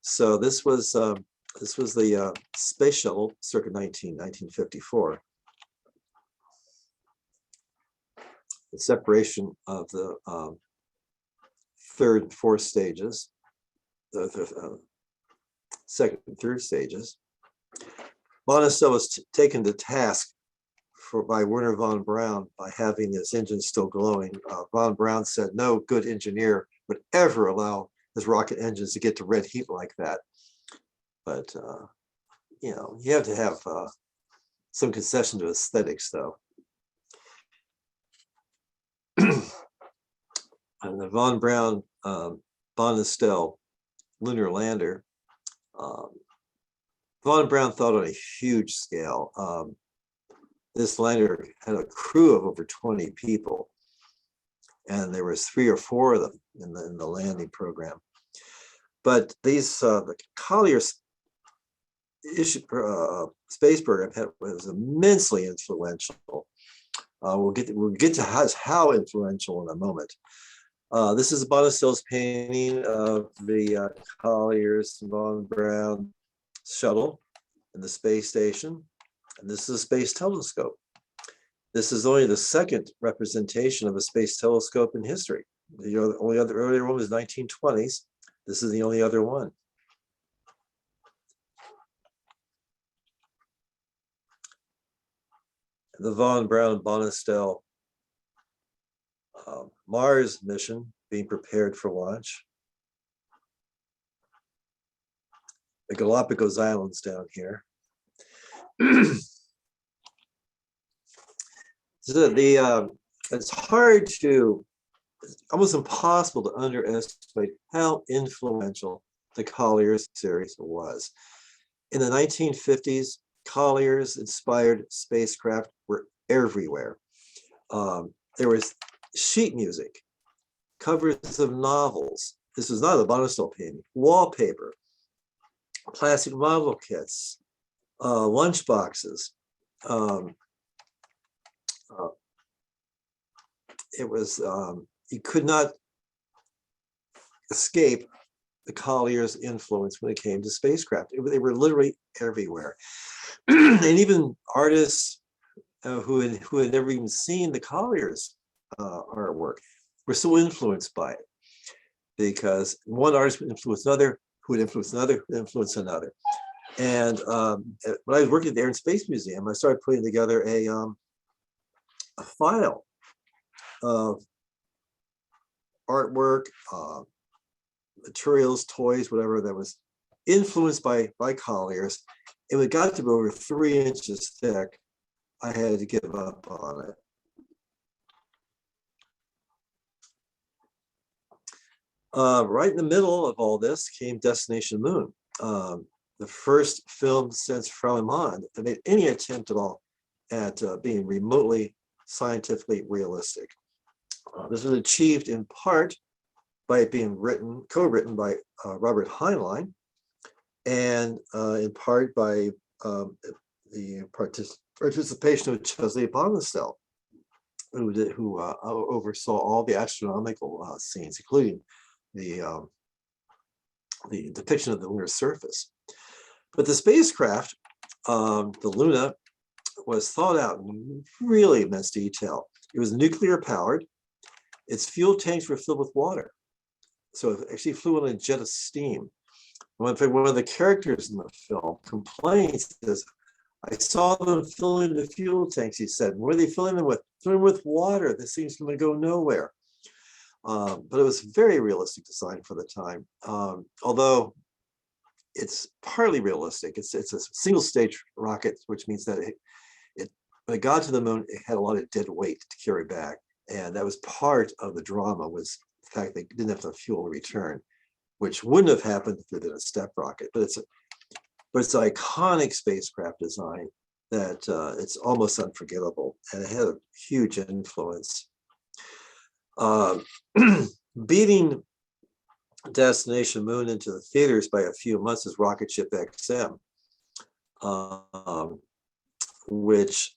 So this was the space shuttle circa 1954. The separation of the third and fourth stages, the second and third stages. Bonistel was taken to task by Wernher von Braun by having his engine still glowing. Von Braun said no good engineer would ever allow his rocket engines to get to red heat like that. But you have to have some concession to aesthetics, though. And the von Braun Bonistel lunar lander, von Braun thought on a huge scale. This lander had a crew of over 20 people, and there was 3 or 4 of them in the landing program. But these the Colliers space program was immensely influential. We'll get to how influential in a moment. This is Bonistel's painting of the Colliers von Braun shuttle and the space station. And this is a space telescope. This is only the second representation of a space telescope in history. The only other earlier one was 1920s. This is the only other one. The von Braun Bonistel Mars mission being prepared for launch. The Galapagos Islands down here. So it's hard to it's almost impossible to underestimate how influential the Colliers series was. In the 1950s, Colliers inspired spacecraft were everywhere. There was sheet music, covers of novels. This was not a bonistel painting, wallpaper, plastic model kits, lunch boxes. It was, you could not escape the Colliers' influence when it came to spacecraft. They were literally everywhere. And even artists who had never even seen the Colliers artwork were so influenced by it, because one artist would influence another, who would influence another, who would influence another. And when I was working at the Air and Space Museum, I started putting together a file of artwork, materials, toys, whatever that was influenced by Colliers. And it got to be over 3 inches thick. I had to give up on it. Right in the middle of all this came Destination Moon, the first film since Fraument that made any attempt at all at being remotely scientifically realistic. This was achieved in part by it being co-written by Robert Heinlein, and in part by the participation of Chesley Bonistel, who oversaw all the astronomical scenes, including the depiction of the lunar surface. But the spacecraft, the Luna, was thought out in really immense detail. It was nuclear powered. Its fuel tanks were filled with water. So it actually flew on a jet of steam. One of the characters in the film complains, says, I saw them filling the fuel tanks, he said. What are they filling them with? Filling them with water. This seems to go nowhere. But it was very realistic design for the time. Although it's partly realistic. It's a single stage rocket, which means that when it got to the moon, it had a lot of dead weight to carry back. And that was part of the drama, was the fact they didn't have the fuel to return, which wouldn't have happened if it had been a step rocket. But it's an iconic spacecraft design that it's almost unforgettable, and it had a huge influence. Beating Destination Moon into the theaters by a few months is Rocket Ship XM, which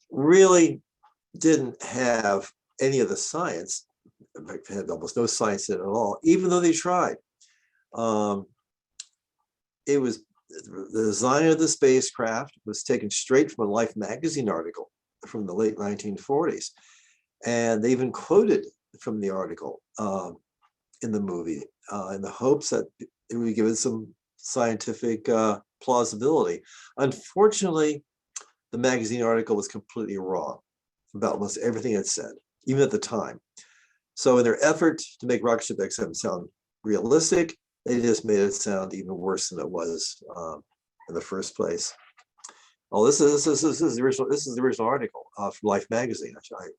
really didn't have any of the science. In fact, it had almost no science in it at all, even though they tried. It was the design of the spacecraft was taken straight from a Life magazine article from the late 1940s. And they even quoted from the article in the movie in the hopes that it would give it some scientific plausibility. Unfortunately, the magazine article was completely wrong about almost everything it said, even at the time. So in their effort to make Rocket Ship XM sound realistic, they just made it sound even worse than it was in the first place. Oh, this is the original. This is the original article from Life magazine. Actually,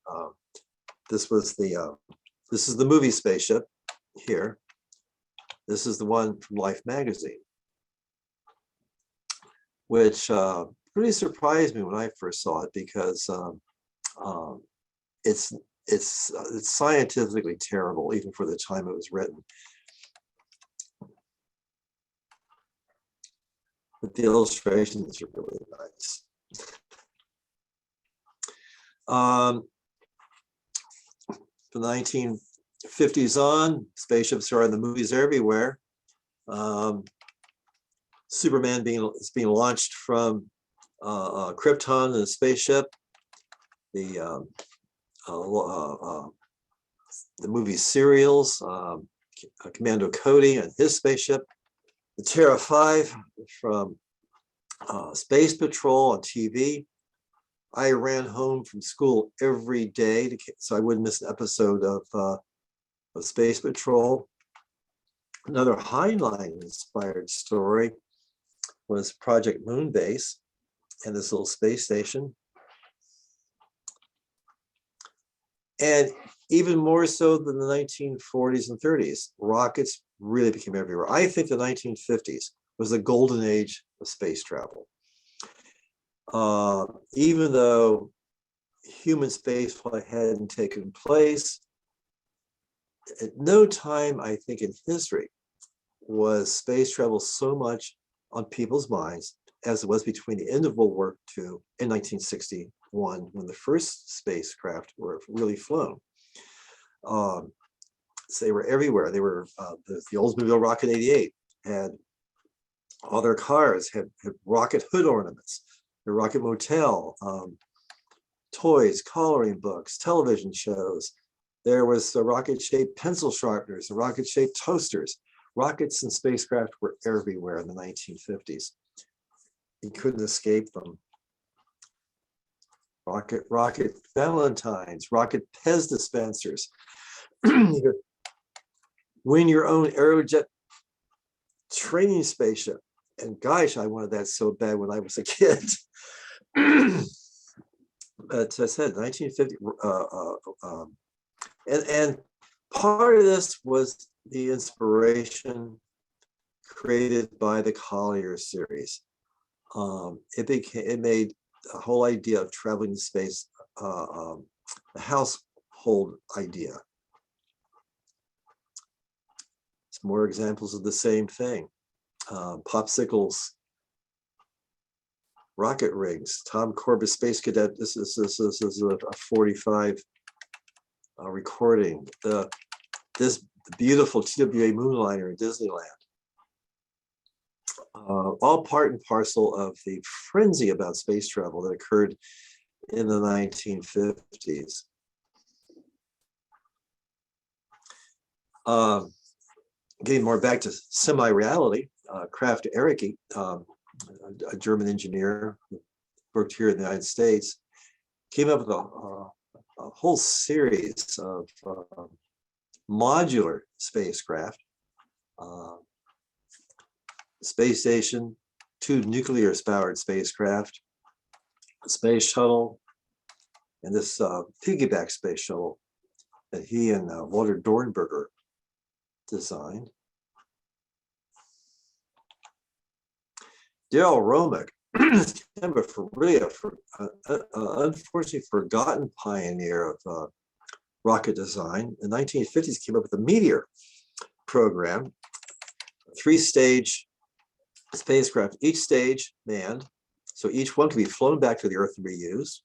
this is the movie Spaceship here. This is the one from Life magazine, which really surprised me when I first saw it, because it's scientifically terrible even for the time it was written. But the illustrations are really nice. From the 1950s on, spaceships are in the movies everywhere. Superman is being launched from Krypton in a spaceship. The movie serials, Commando Cody and his spaceship. The Terra 5 from Space Patrol on TV. I ran home from school every day so I wouldn't miss an episode of Space Patrol. Another Heinlein-inspired story was Project Moonbase and this little space station. And even more so than the 1940s and 30s, rockets really became everywhere. I think the 1950s was the golden age of space travel. Even though human spaceflight hadn't taken place, at no time, I think, in history was space travel so much on people's minds as it was between the end of World War II and 1961, when the first spacecraft were really flown. So they were everywhere. They were the Oldsmobile Rocket 88 had all their cars had rocket hood ornaments, the Rocket Motel, toys, coloring books, television shows. There was the rocket-shaped pencil sharpeners, the rocket-shaped toasters. Rockets and spacecraft were everywhere in the 1950s. You couldn't escape them. Rocket Valentines, rocket Pez dispensers. You could win your own Aerojet training spaceship. And gosh, I wanted that so bad when I was a kid. But as I said, 1950, and part of this was the inspiration created by the Colliers series. It made the whole idea of traveling in space a household idea. Some more examples of the same thing. Popsicles, rocket rigs, Tom Corbett Space Cadet. This is a 45 recording. This beautiful TWA moonliner in Disneyland. All part and parcel of the frenzy about space travel that occurred in the 1950s. Getting more back to semi-reality, Kraft Ericke, a German engineer who worked here in the United States, came up with a whole series of modular spacecraft. Space station, 2 nuclear-powered spacecraft, a space shuttle, and this piggyback space shuttle that he and Walter Dornberger designed. Darrell Romick, kind of really unfortunately forgotten pioneer of rocket design. In the 1950s, came up with the Meteor program, a 3-stage spacecraft, each stage manned, so each one could be flown back to the Earth and reused.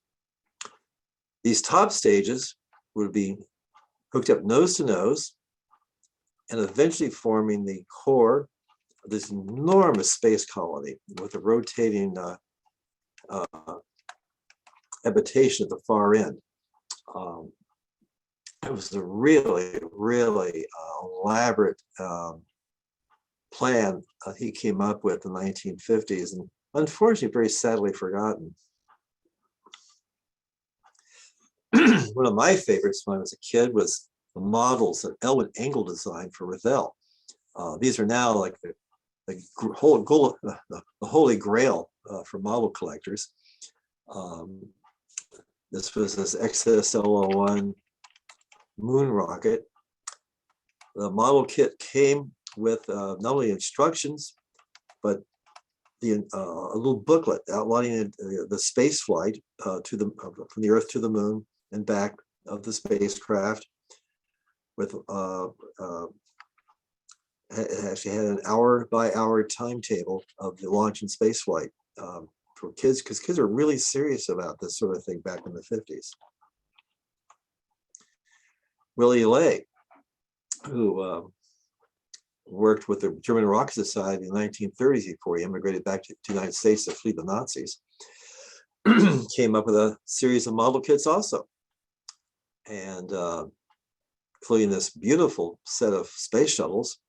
These top stages would be hooked up nose to nose and eventually forming the core of this enormous space colony with a rotating habitation at the far end. It was a really, really elaborate plan he came up with in the 1950s, and unfortunately very sadly forgotten. One of my favorites when I was a kid was the models that Elwin Engel designed for Revell. These are now like the holy grail for model collectors. This was this XSL-01 moon rocket. The model kit came with not only instructions, but a little booklet outlining the space flight from the Earth to the moon and back of the spacecraft. With it actually had an hour-by-hour timetable of the launch and space flight for kids, because kids are really serious about this sort of thing back in the 50s. Willy Ley, who worked with the German Rocket Society in the 1930s before he immigrated back to the United States to flee the Nazis, came up with a series of model kits also. And including this beautiful set of space shuttles,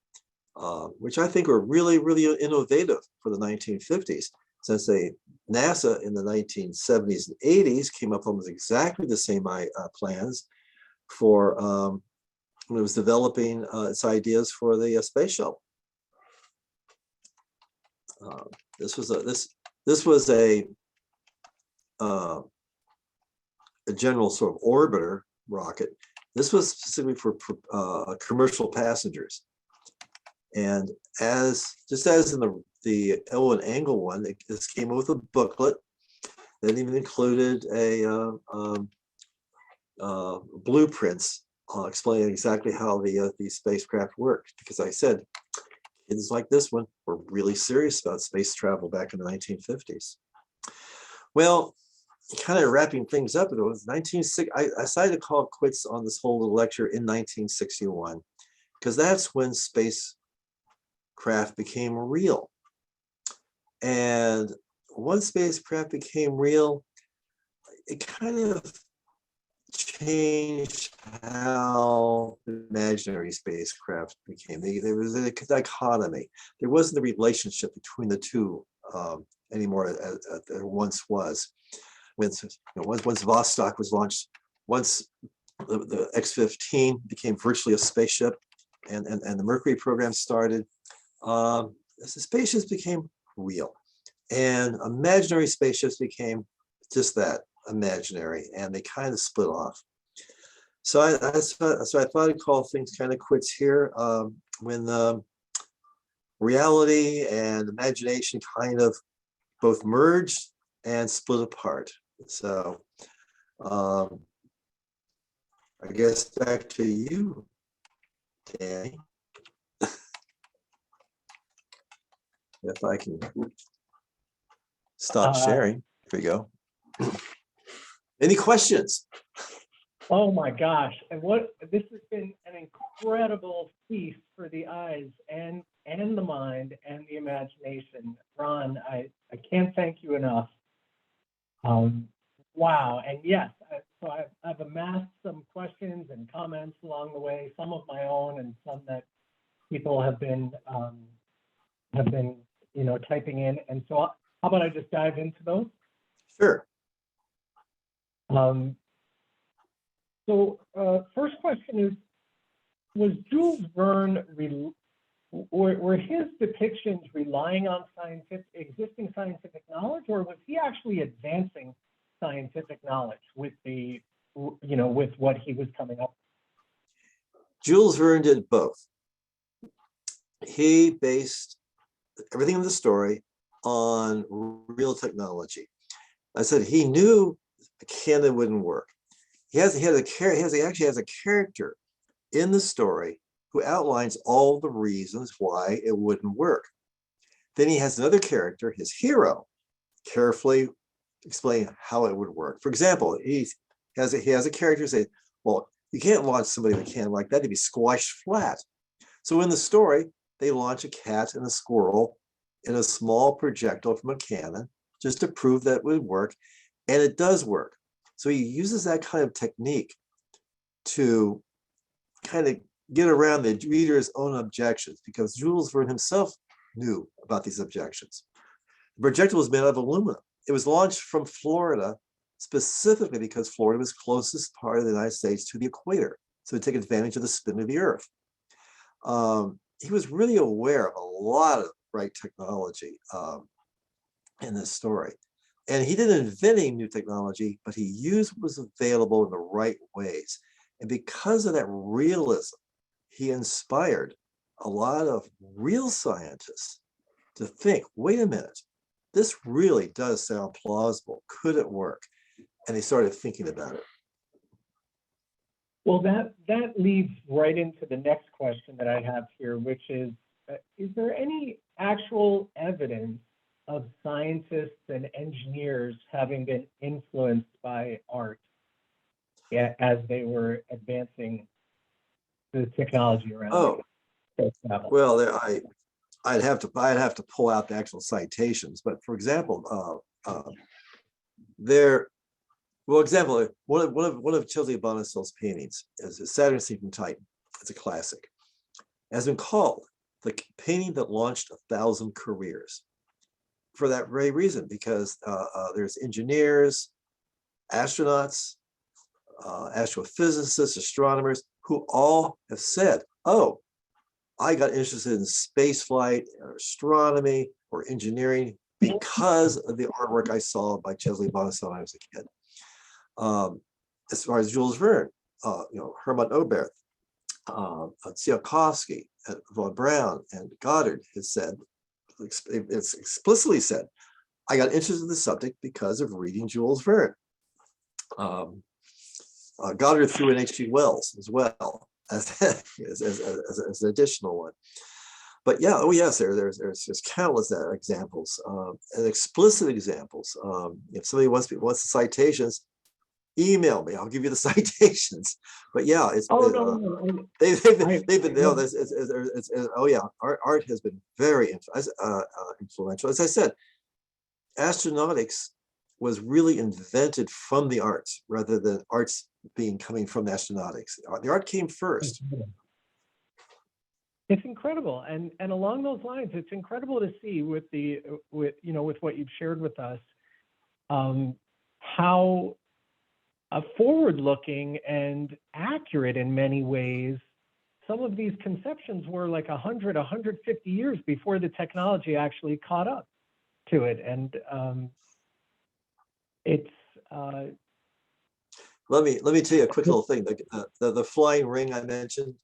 which I think were really, really innovative for the 1950s, since NASA in the 1970s and 80s came up with exactly the same plans for when it was developing its ideas for the space shuttle. This was a general sort of orbiter rocket. This was specifically for commercial passengers. And just as in the Owen Angle one, this came with a booklet that even included a blueprints explaining exactly how the spacecraft worked. Because like I said, kids like this one were really serious about space travel back in the 1950s. Well, kind of wrapping things up, it was I decided to call it quits on this whole lecture in 1961, because that's when spacecraft became real. And once spacecraft became real, it kind of changed how imaginary spacecraft became. There was a dichotomy. There wasn't the relationship between the two anymore as there once was. Once Vostok was launched, once the X-15 became virtually a spaceship, and the Mercury program started, the spaceships became real, and imaginary spaceships became just that, imaginary, and they kind of split off. So I thought I'd call things kind of quits here when reality and imagination kind of both merged and split apart. So I guess back to you, Danny. If I can stop sharing. Here we go. Any questions? Oh my gosh. And this has been an incredible feast for the eyes and the mind and the imagination. Ron, I can't thank you enough. Wow. And yes, so I've amassed some questions and comments along the way, some of my own and some that people have been typing in. And so how about I just dive into those? Sure. First question is, was Jules Verne, were his depictions relying on existing scientific knowledge, or was he actually advancing scientific knowledge with with what he was coming up with? Jules Verne did both. He based everything in the story on real technology. I said he knew a cannon wouldn't work. He actually has a character in the story who outlines all the reasons why it wouldn't work. Then he has another character, his hero, carefully explain how it would work. For example, he has a character say, well, you can't launch somebody with a cannon like that, to be squashed flat. So in the story, they launch a cat and a squirrel in a small projectile from a cannon just to prove that it would work, and it does work. So he uses that kind of technique to kind of get around the reader's own objections, because Jules Verne himself knew about these objections. The projectile was made out of aluminum. It was launched from Florida specifically because Florida was closest part of the United States to the equator, so to take advantage of the spin of the Earth. He was really aware of a lot of right technology in this story. And he didn't invent any new technology, but he used what was available in the right ways. And because of that realism, he inspired a lot of real scientists to think, wait a minute, this really does sound plausible. Could it work? And they started thinking about it. Well, that leads right into the next question that I have here, which is there any actual evidence of scientists and engineers having been influenced by art as they were advancing the technology around? Oh, well, I'd have to pull out the actual citations, but for example, one of Chesley Bonistel's paintings is Saturn Seen from Titan. It's a classic. It has been called the painting that launched 1,000 careers, for that very reason, because there's engineers, astronauts, astrophysicists, astronomers, who all have said, oh, I got interested in space flight or astronomy or engineering because of the artwork I saw by Chesley Bonistel when I was a kid. As far as Jules Verne, Hermann Oberth, Tsiolkovsky, von Braun, and Goddard has said, it's explicitly said, I got interested in the subject because of reading Jules Verne. Goddard threw in H.G. Wells as well as an additional one. But yeah, oh yes, there's countless examples and explicit examples. If somebody wants the citations, email me. I'll give you the citations. But yeah, they've been oh yeah, art has been very influential. As I said, astronautics was really invented from the arts rather than arts coming from astronautics. The art came first. It's incredible, and along those lines, it's incredible to see with what you've shared with us, how forward-looking and accurate in many ways some of these conceptions were, like 100, 150 years before the technology actually caught up to it, and it's. Let me tell you a quick little thing. The flying ring I mentioned.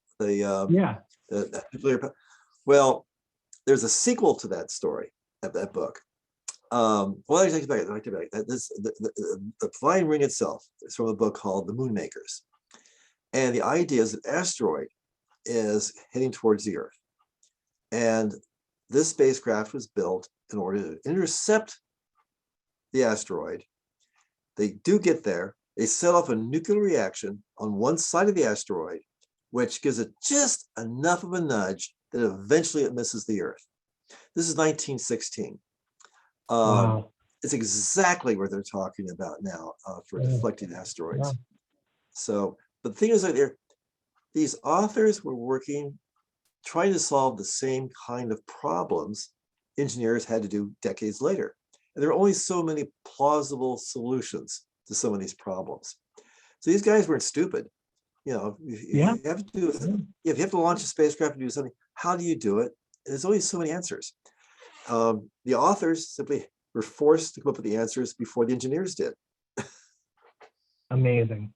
Well, there's a sequel to that story, of that book. Well, I take it back. The flying ring itself is from a book called The Moonmakers, and the idea is an asteroid is heading towards the Earth, and this spacecraft was built in order to intercept the asteroid. They do get there. They set off a nuclear reaction on one side of the asteroid, which gives it just enough of a nudge that eventually it misses the Earth. This is 1916. Wow. It's exactly what they're talking about now for deflecting asteroids. Wow. So, but the thing is that these authors were trying to solve the same kind of problems engineers had to do decades later. And there are only so many plausible solutions to some of these problems. So these guys weren't stupid. You have to launch a spacecraft and do something. How do you do it? There's only so many answers. The authors simply were forced to come up with the answers before the engineers did. Amazing.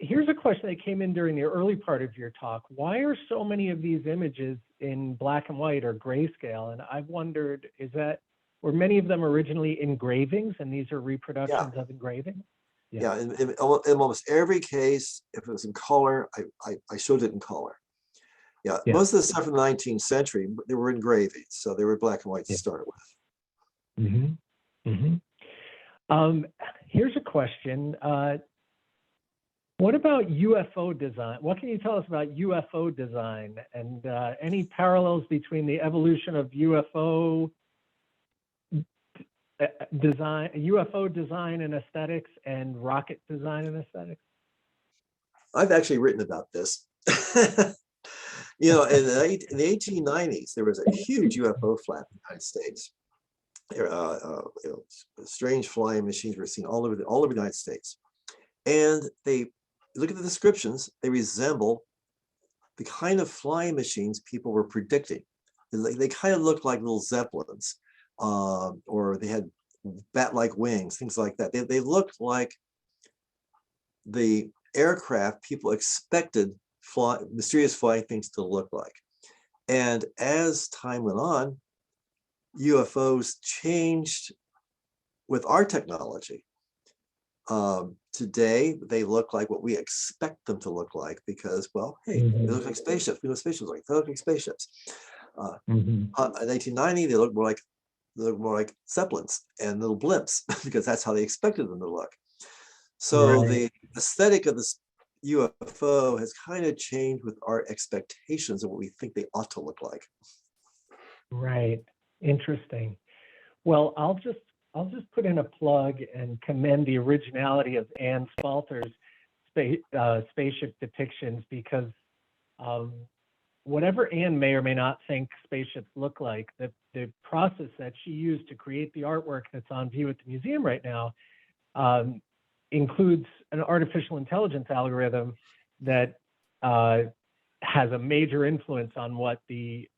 Here's a question that came in during the early part of your talk. Why are so many of these images in black and white or grayscale? And I've wondered, were many of them originally engravings, and these are reproductions of engravings? Yeah, in almost every case, if it was in color, I showed it in color. Yeah, most of the stuff from the 19th century, they were engravings, so they were black and white to start with. Here's a question. What about UFO design? What can you tell us about UFO design and any parallels between the evolution of UFO design and aesthetics and rocket design and aesthetics? I've actually written about this. In the 1890s, there was a huge UFO flap in the United States. Strange flying machines were seen all over the United States. And they look at the descriptions, they resemble the kind of flying machines people were predicting. They kind of looked like little zeppelins, or they had bat-like wings, things like that. They looked like the aircraft people expected mysterious flying things to look like. And as time went on, UFOs changed with our technology. Today, they look like what we expect them to look like because, well, hey, they look like spaceships. We know spaceships they look like spaceships. In 1990, they look more like zeppelins and little blimps because that's how they expected them to look. So the aesthetic of this UFO has kind of changed with our expectations of what we think they ought to look like. Right. Interesting. Well, I'll just put in a plug and commend the originality of Anne Spalter's spaceship depictions, because whatever Anne may or may not think spaceships look like, the process that she used to create the artwork that's on view at the museum right now includes an artificial intelligence algorithm that has a major influence on what the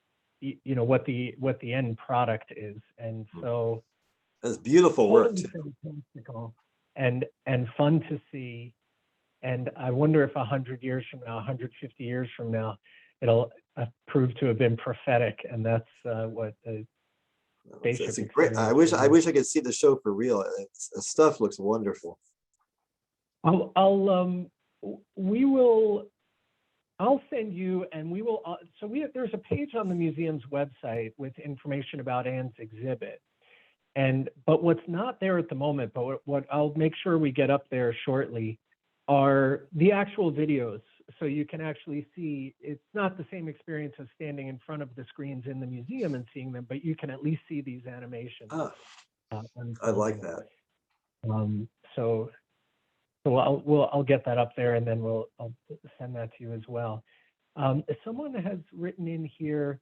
end product is. And so that's beautiful work. And fun to see And I wonder if 100 years from now, 150 years from now, it'll prove to have been prophetic. And that's what the spaceship It's a great. I wish I could see the show for real. The stuff looks wonderful. I'll send you, and we will. There's a page on the museum's website with information about Anne's exhibit, but what's not there at the moment, but what I'll make sure we get up there shortly, are the actual videos. So you can actually see. It's not the same experience as standing in front of the screens in the museum and seeing them, but you can at least see these animations. I like that. So I'll get that up there, and then I'll send that to you as well. Someone has written in here,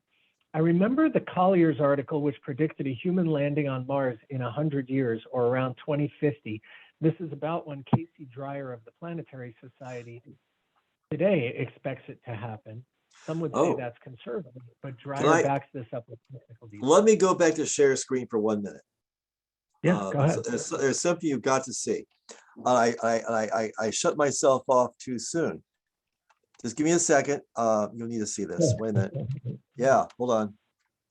I remember the Colliers article, which predicted a human landing on Mars in 100 years or around 2050. This is about when Casey Dreyer of the Planetary Society today expects it to happen. Some would say that's conservative, but Dreyer backs this up with technical details. Let me go back to share screen for 1 minute. Yeah, go ahead. There's something you've got to see. I shut myself off too soon. Just give me a second. You'll need to see this. Wait a minute. Yeah, hold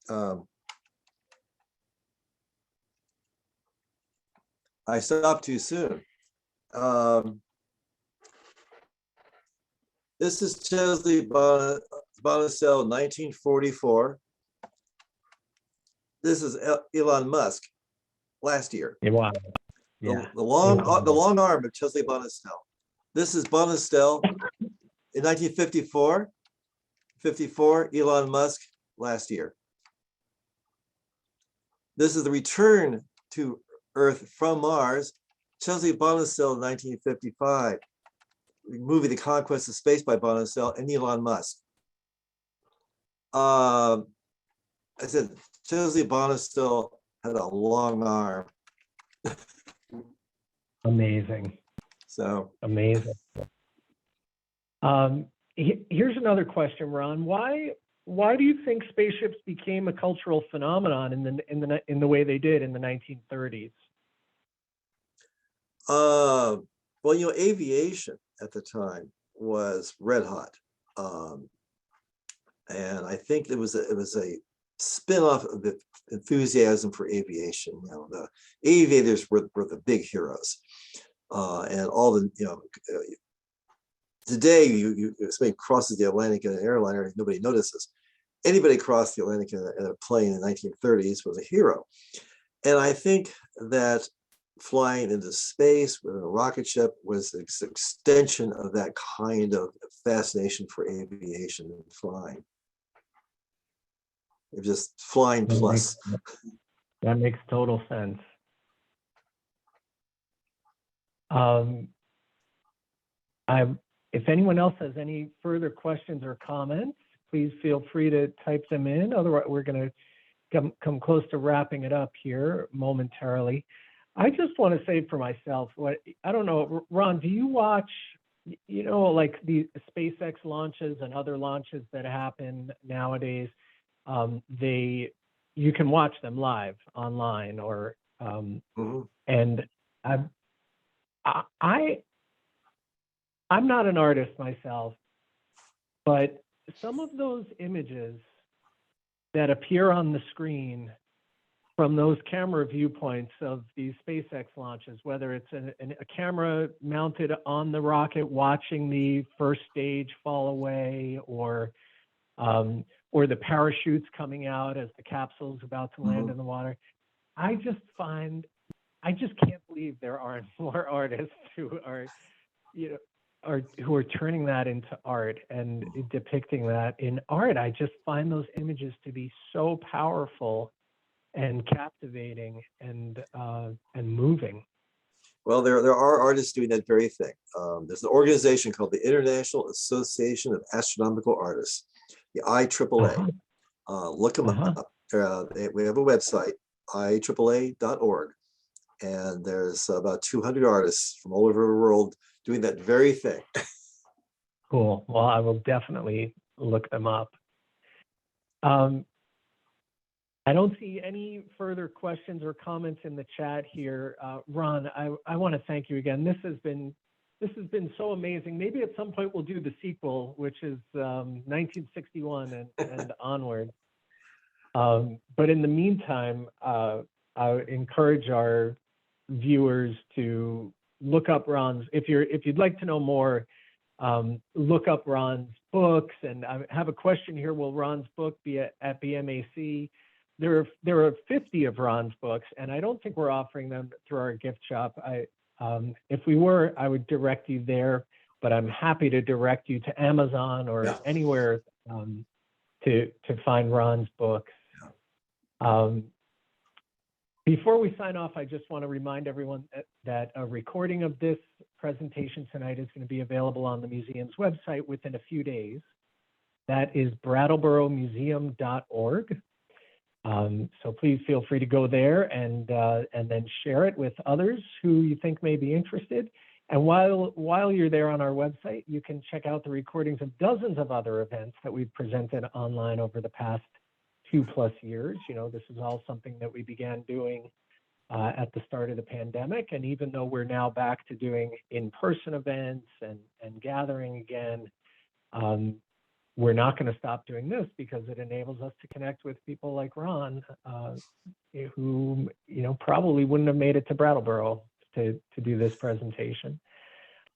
on. I stopped too soon. This is Chesley bonistel, 1944. This is Elon Musk last year. Wow. Yeah. The long arm of Chesley bonistel. This is bonistel in 1954. 54, Elon Musk last year. This is the return to Earth from Mars, Chesley bonistel in 1955. The movie The Conquest of Space by Bonistel and Elon Musk. I said Chesley bonistel had a long arm. Amazing. So amazing. Here's another question, Ron. Why do you think spaceships became a cultural phenomenon in the way they did in the 1930s? Well, aviation at the time was red hot, and I think it was a spin-off of the enthusiasm for aviation. The aviators were the big heroes, and all the today if somebody crosses the Atlantic in an airliner, nobody notices. Anybody crossed the Atlantic in a plane in the 1930s was a hero, and I think that flying into space with a rocket ship was an extension of that kind of fascination for aviation and flying. It just flying plus. That makes total sense. If anyone else has any further questions or comments, please feel free to type them in. Otherwise, we're going to come close to wrapping it up here momentarily. I just want to say for myself, I don't know, Ron, do you watch, like the SpaceX launches and other launches that happen nowadays? You can watch them live online, or and I'm not an artist myself, but some of those images that appear on the screen from those camera viewpoints of these SpaceX launches, whether it's a camera mounted on the rocket watching the first stage fall away, or the parachutes coming out as the capsule's about to land in the water, I just can't believe there aren't more artists who are turning that into art and depicting that in art. I just find those images to be so powerful and captivating and moving. Well, there are artists doing that very thing. There's an organization called the International Association of Astronomical Artists, the IAAA. Look them up. We have a website, IAAA.org, and there's about 200 artists from all over the world doing that very thing. Cool. Well, I will definitely look them up. I don't see any further questions or comments in the chat here. Ron, I want to thank you again. This has been This has been so amazing. Maybe at some point we'll do the sequel, which is 1961 and onward. But in the meantime, I encourage our viewers to look up Ron's. If you'd like to know more, look up Ron's books. And I have a question here: will Ron's book be at BMAC? There are 50 of Ron's books, and I don't think we're offering them through our gift shop. If we were, I would direct you there, but I'm happy to direct you to Amazon or anywhere to find Ron's books. Before we sign off, I just want to remind everyone that a recording of this presentation tonight is going to be available on the museum's website within a few days. That is brattleboromuseum.org. So please feel free to go there and then share it with others who you think may be interested. And while you're there on our website, you can check out the recordings of dozens of other events that we've presented online over the past 2+ years. You know, this is all something that we began doing at the start of the pandemic. And even though we're now back to doing in-person events and gathering again, we're not going to stop doing this because it enables us to connect with people like Ron, who, you know, probably wouldn't have made it to Brattleboro to do this presentation.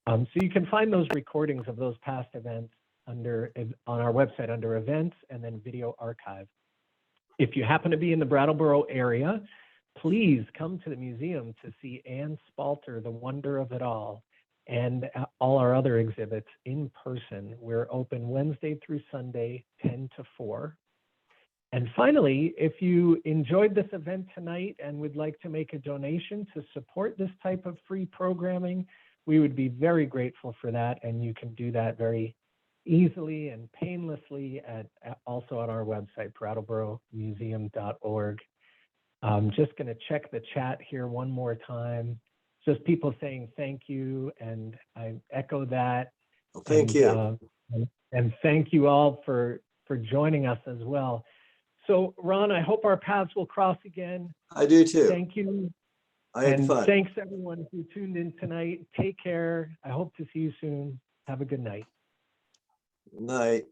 So you can find those recordings of those past events on our website under events and then video archive. If you happen to be in the Brattleboro area, please come to the museum to see Anne Spalter, the wonder of it all, and all our other exhibits in person. We're open Wednesday through Sunday, 10 to 4. And finally, if you enjoyed this event tonight and would like to make a donation to support this type of free programming, we would be very grateful for that. And you can do that very easily and painlessly also on our website, brattleboromuseum.org. I'm just going to check the chat here one more time. Just people saying thank you, and I echo that. Well, thank you. And thank you all for joining us as well. So Ron, I hope our paths will cross again. I do too. Thank you. I had fun. Thanks everyone who tuned in tonight. Take care. I hope to see you soon. Have a good night. Night.